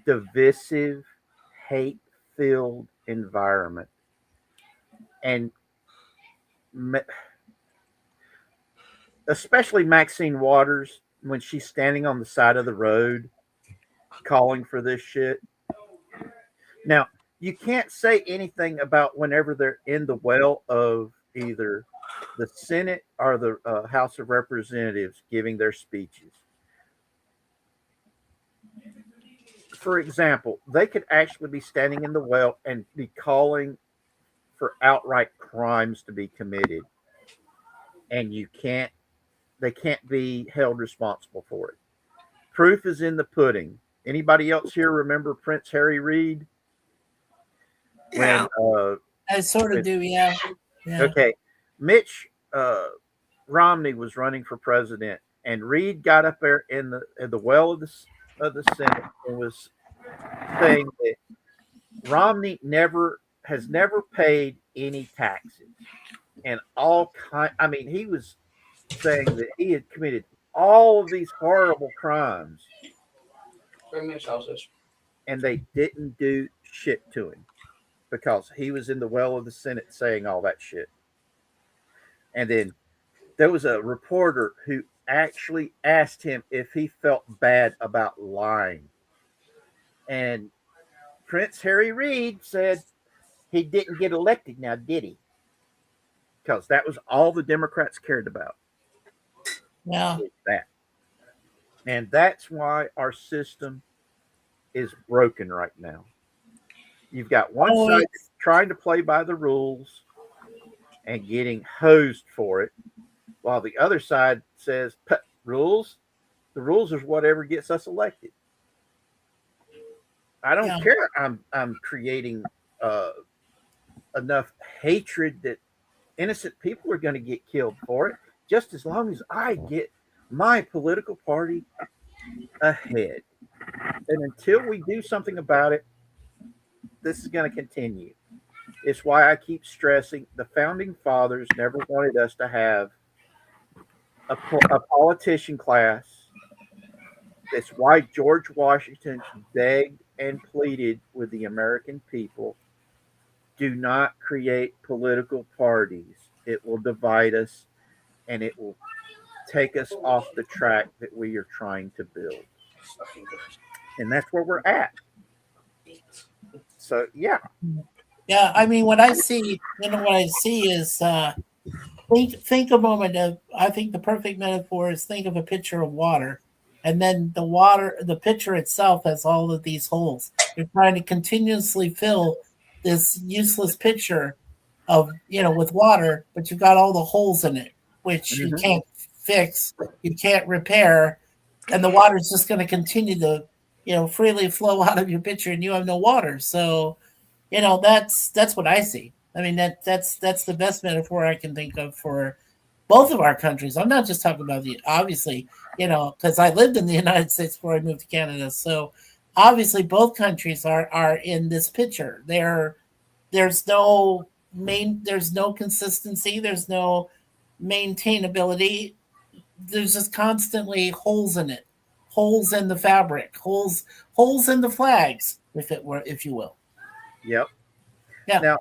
divisive, hate filled environment and especially Maxine Waters when she's standing on the side of the road calling for this shit. Now, you can't say anything about whenever they're in the well of either the Senate or the House of Representatives giving their speeches. For example, they could actually be standing in the well and be calling for outright crimes to be committed, and they can't be held responsible for it. Proof is in the pudding. Anybody else here remember Prince Harry Reid? Yeah. I sort of do, yeah. Okay, Mitch Romney was running for president, and Reid got up there in the well of the Senate and was saying that Romney has never paid any taxes, and all kind. I mean, he was saying that he had committed all of these horrible crimes, and they didn't do shit to him because he was in the well of the Senate saying all that shit. And then there was a reporter who actually asked him if he felt bad about lying. And Prince Harry Reid said he didn't get elected now, did he? Because that was all the Democrats cared about. Yeah. That. And that's why our system is broken right now. You've got one side trying to play by the rules and getting hosed for it, while the other side says, rules, the rules is whatever gets us elected. I don't care. I'm creating enough hatred that innocent people are going to get killed for it, just as long as I get my political party ahead. And until we do something about it, this is going to continue. It's why I keep stressing the founding fathers never wanted us to have a politician class. That's why George Washington begged and pleaded with the American people, do not create political parties. It will divide us and it will take us off the track that we are trying to build. And that's where we're at. So, yeah. Yeah, I mean, what I see is think a moment of. I think the perfect metaphor is think of a pitcher of water, and then the pitcher itself has all of these holes. You're trying to continuously fill this useless pitcher of with water, but you've got all the holes in it, which you can't fix, you can't repair, and the water is just going to continue to freely flow out of your pitcher, and you have no water. So that's what I see. I mean, that's the best metaphor I can think of for both of our countries. I'm not just talking about obviously, because I lived in the United States before I moved to Canada. So obviously both countries are in this picture. There's no consistency, there's no maintainability. There's just constantly holes in it. Holes in the fabric, holes in the flags, if you will. Yep. Yeah. Now,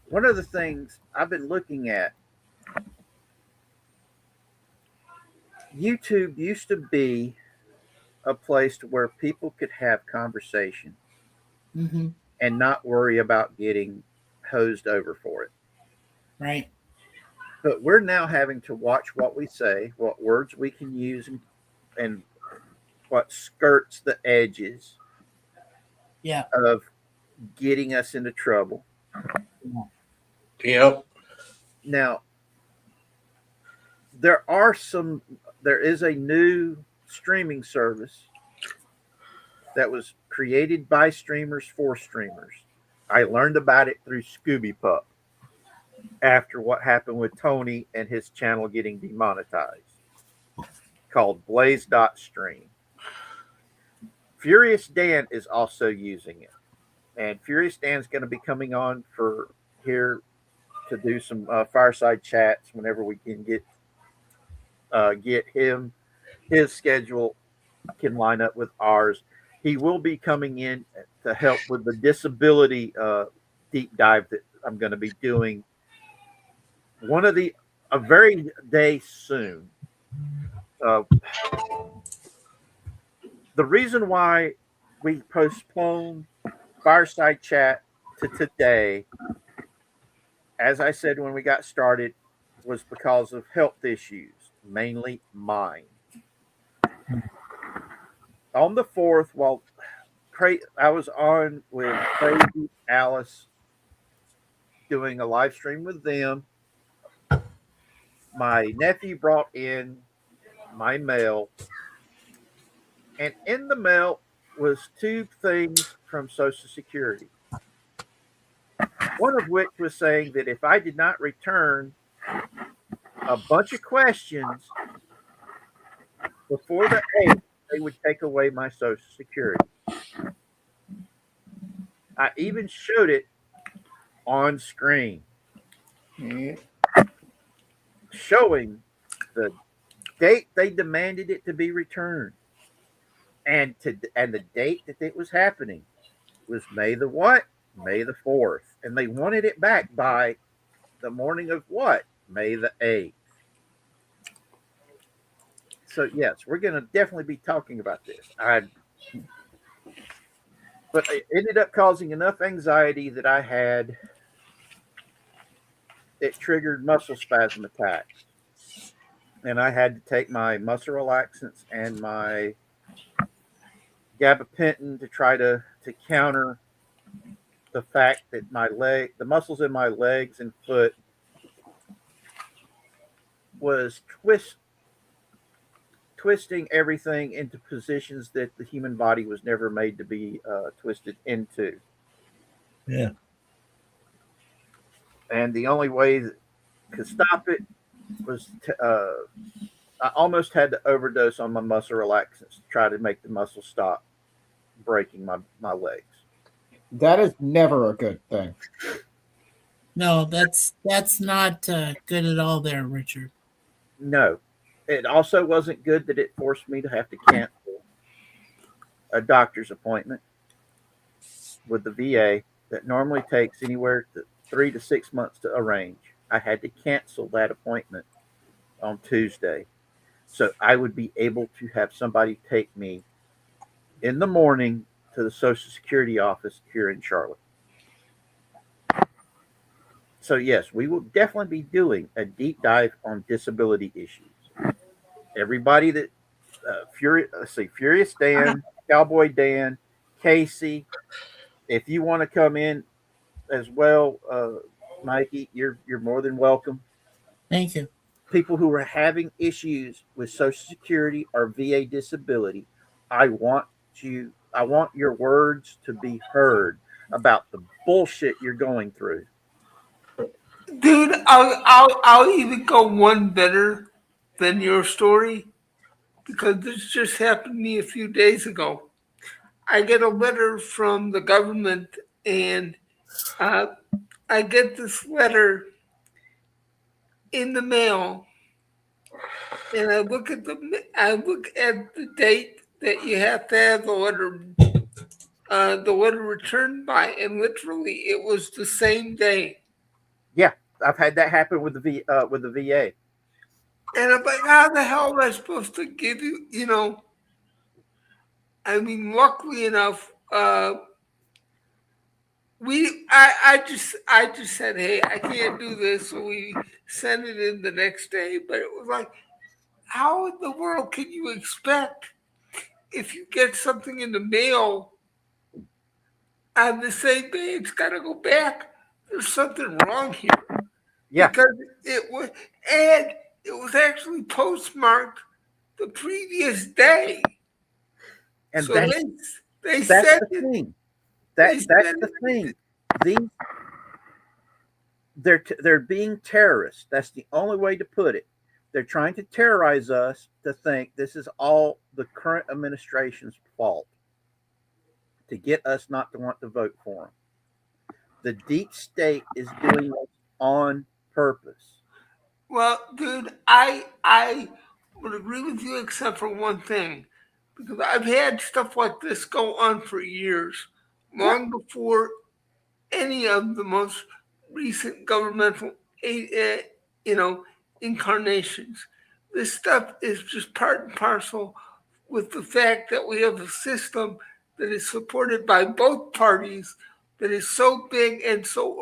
one of the things I've been looking at, YouTube used to be a place to where people could have conversation and not worry about getting hosed over for it. Right. But we're now having to watch what we say, what words we can use, and what skirts the edges of getting us into trouble. Yep. Now, there is a new streaming service that was created by streamers for streamers. I learned about it through Scooby Pup after what happened with Tony and his channel getting demonetized, called Blaze.stream. Furious Dan is also using it. And Furious Dan's going to be coming on for here to do some fireside chats whenever we can get his schedule can line up with ours. He will be coming in to help with the disability deep dive that I'm going to be doing a very day soon. Uh, the reason why we postponed fireside chat to today, as I said when we got started, was because of health issues, mainly mine. On the 4th, while I was on with Crazy Alice doing a live stream with them, my nephew brought in my mail, and in the mail was two things from Social Security. One of which was saying that if I did not return a bunch of questions before the 8th, they would take away my Social Security. I even showed it on screen, showing the date they demanded it to be returned, and the date that it was happening was May the what? May the 4th, and they wanted it back by the morning of what? May the 8th. So yes, we're going to definitely be talking about this. But it ended up causing enough anxiety that I had it triggered muscle spasm attacks, and I had to take my muscle relaxants and my gabapentin to try to counter the fact that the muscles in my legs and foot was twisting everything into positions that the human body was never made to be twisted into. Yeah. And the only way that could stop it was I almost had to overdose on my muscle relaxants to try to make the muscle stop breaking my legs. That is never a good thing. No, that's not good at all there, Richard. No. It also wasn't good that it forced me to have to cancel a doctor's appointment with the VA that normally takes anywhere to 3 to 6 months to arrange. I had to cancel that appointment on Tuesday, so I would be able to have somebody take me in the morning to the Social Security office here in Charlotte. So yes, we will definitely be doing a deep dive on disability issues. Everybody that Furious Dan, Cowboy Dan, Casey, if you want to come in as well, Mikey, you're more than welcome. Thank you. People who are having issues with Social Security or VA disability, I want your words to be heard about the bullshit you're going through. Dude, I'll even go one better than your story, because this just happened to me a few days ago. I get a letter from the government, and I get this letter in the mail, and I look at the date that you have to have the letter returned by, and literally it was the same day. Yeah, I've had that happen with the VA. And I'm like, how the hell am I supposed to give you? I mean, luckily enough, I just said, hey, I can't do this, so we sent it in the next day. But it was like, how in the world can you expect, if you get something in the mail on the same day, it's got to go back? There's something wrong here. Yeah, Because it was actually postmarked the previous day. and So that's they that's said the it. thing. That's the thing. They're being terrorists. That's the only way to put it. They're trying to terrorize us to think this is all the current administration's fault to get us not to want to vote for them. The deep state is doing this on purpose. Well, dude, I would agree with you except for one thing, because I've had stuff like this go on for years, long before any of the most recent governmental, incarnations. This stuff is just part and parcel with the fact that we have a system that is supported by both parties that is so big and so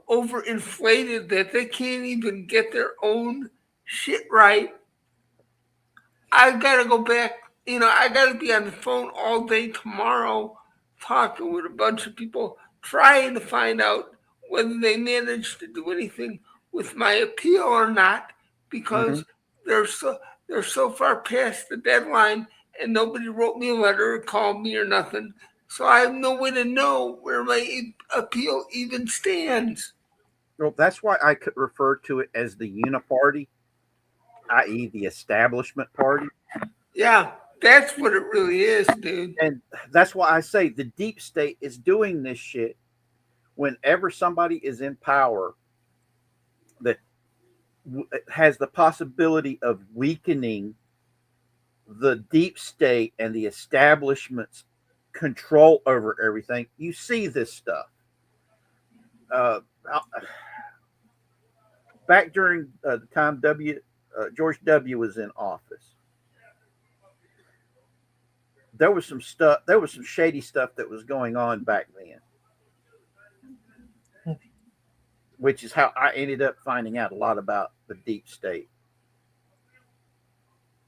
overinflated that they can't even get their own shit right. I gotta go back. I gotta be on the phone all day tomorrow talking with a bunch of people trying to find out whether they managed to do anything with my appeal or not, because they're so far past the deadline and nobody wrote me a letter or called me or nothing. So I have no way to know where my appeal even stands. Well, that's why I could refer to it as the uniparty, i.e., the establishment party. Yeah, that's what it really is, dude. And that's why I say the deep state is doing this shit whenever somebody is in power that has the possibility of weakening the deep state and the establishment's control over everything. You see this stuff. Back during the time George W. was in office, there was some shady stuff that was going on back then, which is how I ended up finding out a lot about the deep state,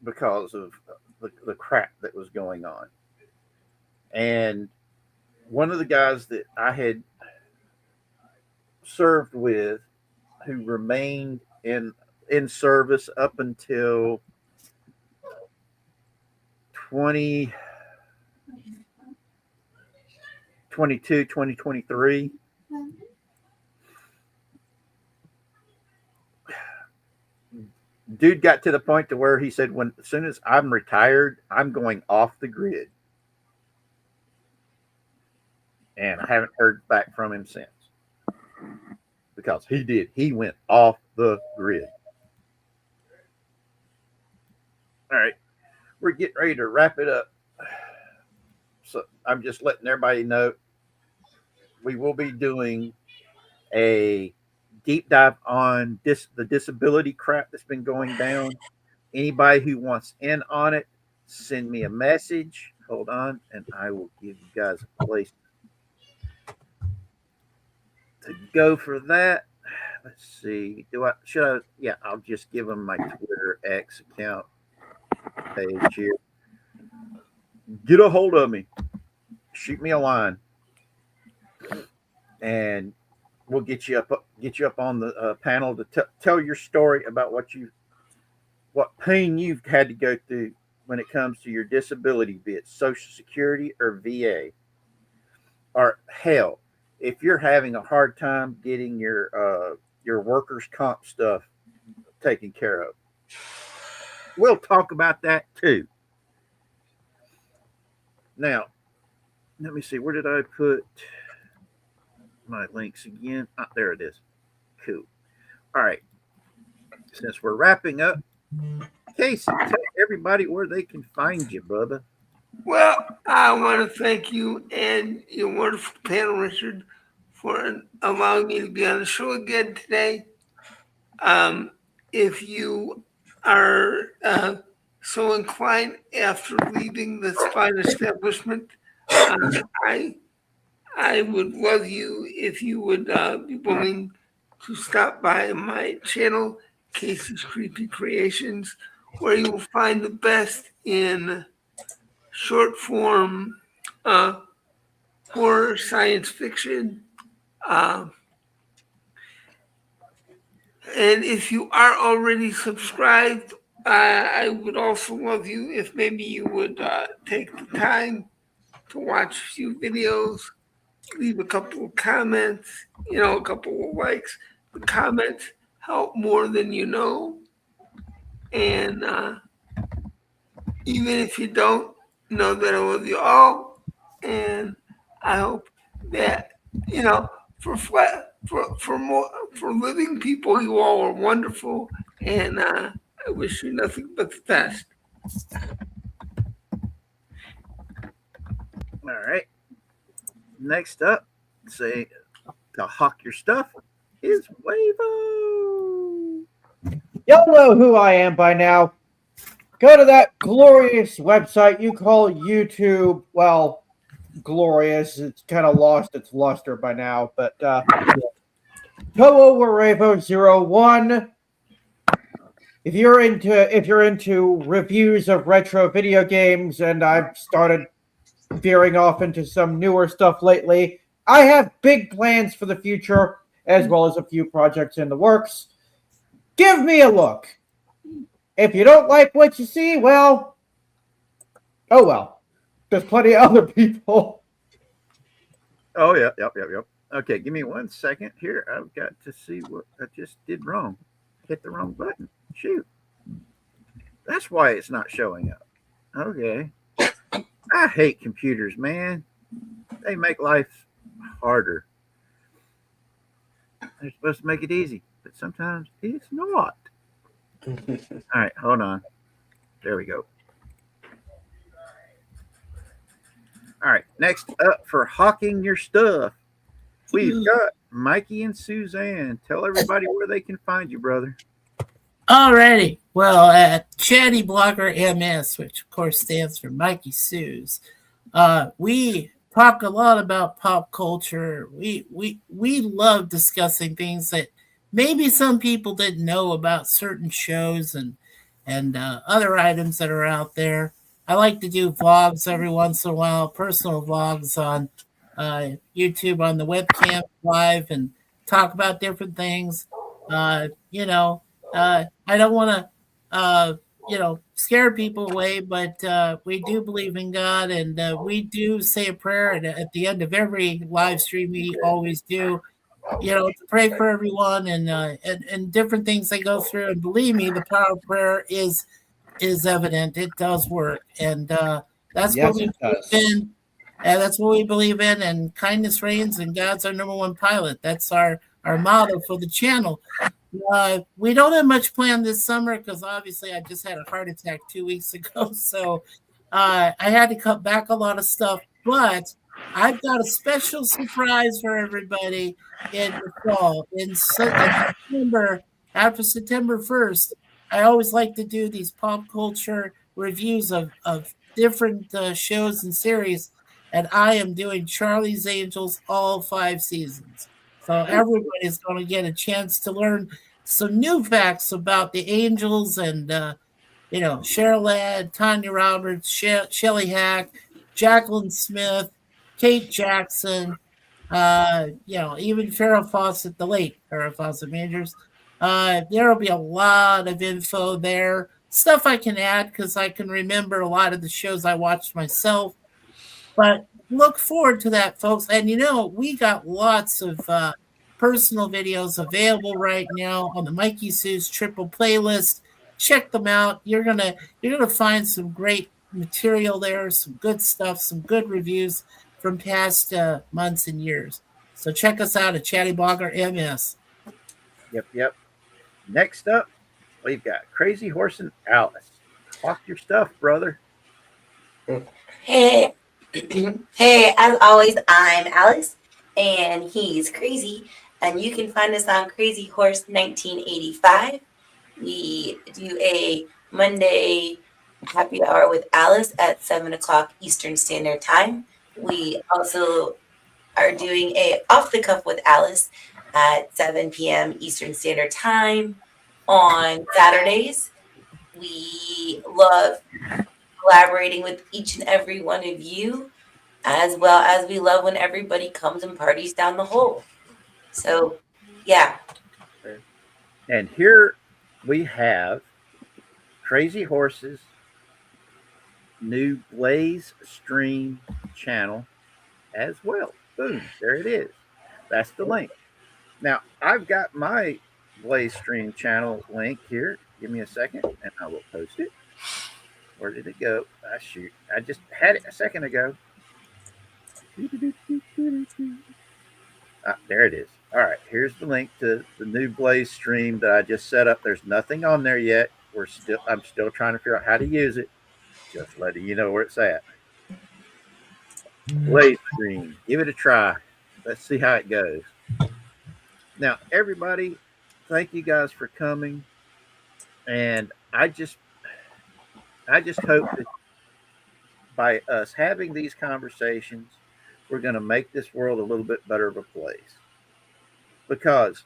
because of the crap that was going on. And one of the guys that I had served with, who remained in service up until 2023. Dude got to the point to where he said, as soon as I'm retired, I'm going off the grid. And I haven't heard back from him since. Because he did. He went off the grid. All right. We're getting ready to wrap it up. So I'm just letting everybody know we will be doing a deep dive on the disability crap that's been going down. Anybody who wants in on it, send me a message. Hold on, and I will give you guys a place to go for that. Let's see. Yeah, I'll just give them my Twitter X account page here. Get a hold of me. Shoot me a line, and we'll get you up on the panel to tell your story about what pain you've had to go through when it comes to your disability, be it Social Security or VA, or hell, if you're having a hard time getting your workers' comp stuff taken care of. We'll talk about that too. Now, let me see. Where did I put my links again? There it is. Cool. All right. Since we're wrapping up, Casey, tell everybody where they can find you, Bubba. Well, I want to thank you and your wonderful panel, Richard, for allowing me to be on the show again today. If you are so inclined after leaving this fine establishment, I would love you if you would be willing to stop by my channel, Casey's Creepy Creations, where you will find the best in short form horror, science fiction. And if you are already subscribed, I would also love you if maybe you would take the time to watch a few videos, leave a couple of comments, a couple of likes. The comments help more than you know. And even if you don't, know that I love you all. And I hope that, for living people. You all are wonderful, and I wish you nothing but the best. All right. Next up, say to hawk your stuff is Wavo. Y'all know who I am by now. Go to that glorious website you call YouTube. Well, glorious. It's kind of lost its luster by now, but Toho Warevo01. If you're into reviews of retro video games, and I've started veering off into some newer stuff lately, I have big plans for the future, as well as a few projects in the works. Give me a look. If you don't like what you see, well, oh well. There's plenty of other people. Oh, yeah, yep. Okay, give me 1 second here. I've got to see what I just did wrong. Hit the wrong button. Shoot. That's why it's not showing up. Okay. I hate computers, man. They make life harder. They're supposed to make it easy, but sometimes it's not. All right, hold on. There we go. All right, next up for hawking your stuff, we've got Mikey and Suzanne. Tell everybody where they can find you, brother. Alrighty. Well, at Chatty Blogger MS, which of course stands for Mikey Suze, we talk a lot about pop culture. We love discussing things that maybe some people didn't know about certain shows and other items that are out there. I like to do vlogs every once in a while, personal vlogs on YouTube on the webcam live, and talk about different things. I don't want to, scare people away, but we do believe in God, and we do say a prayer. And at the end of every live stream, we always do, to pray for everyone and different things they go through. And believe me, the power of prayer is evident. It does work, and that's Yes, what we it believe does. in. And that's what we believe in. And kindness reigns, and God's our number one pilot. That's our motto for the channel. We don't have much planned this summer because obviously I just had a heart attack 2 weeks ago. So I had to cut back a lot of stuff. But I've got a special surprise for everybody in the fall. In September, after September 1st, I always like to do these pop culture reviews of different shows and series. And I am doing Charlie's Angels all 5 seasons. So everybody's going to get a chance to learn some new facts about the Angels and, Cheryl Ladd, Tanya Roberts, Shelley Hack, Jacqueline Smith, Kate Jackson, even Farrah Fawcett, the late Farrah Fawcett Majors. There will be a lot of info there. Stuff I can add because I can remember a lot of the shows I watched myself. But look forward to that, folks. And we got lots of personal videos available right now on the Mikey Sue's Triple playlist. Check them out. You're gonna find some great material there, some good stuff, some good reviews from past months and years. So check us out at Chatty Blogger MS. Yep. Next up, we've got Crazy Horse and Alice. Hawk your stuff, brother. Hey, hey, as always, I'm Alice, and he's Crazy, and you can find us on Crazy Horse 1985. We do a Monday happy hour with Alice at 7 o'clock Eastern Standard Time. We also are doing a Off the Cuff with Alice at 7 p.m. Eastern Standard Time on Saturdays. We love collaborating with each and every one of you, as well as we love when everybody comes and parties down the hole. So, yeah. And here we have Crazy Horse's new Blaze Stream channel as well. Boom, there it is. That's the link. Now, I've got my Blaze Stream channel link here. Give me a second and I will post it. Where did it go? Shoot. I just had it a second ago. There it is. All right, here's the link to the new Blaze stream that I just set up. There's nothing on there yet. I'm still trying to figure out how to use it. Just letting you know where it's at. Blaze stream. Give it a try. Let's see how it goes. Now, everybody, thank you guys for coming. And I just hope that by us having these conversations, we're going to make this world a little bit better of a place. Because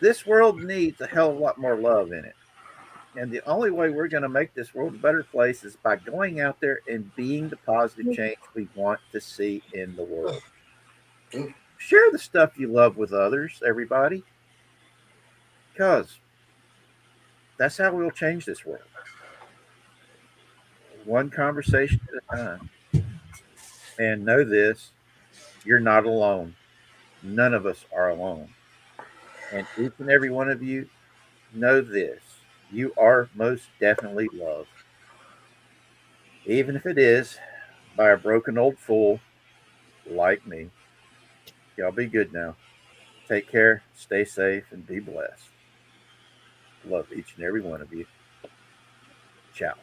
this world needs a hell of a lot more love in it. And the only way we're going to make this world a better place is by going out there and being the positive change we want to see in the world. Share the stuff you love with others, everybody. Because that's how we'll change this world. One conversation at a time. And know this, you're not alone. None of us are alone. And each and every one of you, know this, you are most definitely loved. Even if it is by a broken old fool like me. Y'all be good now. Take care, stay safe, and be blessed. Love each and every one of you. Ciao.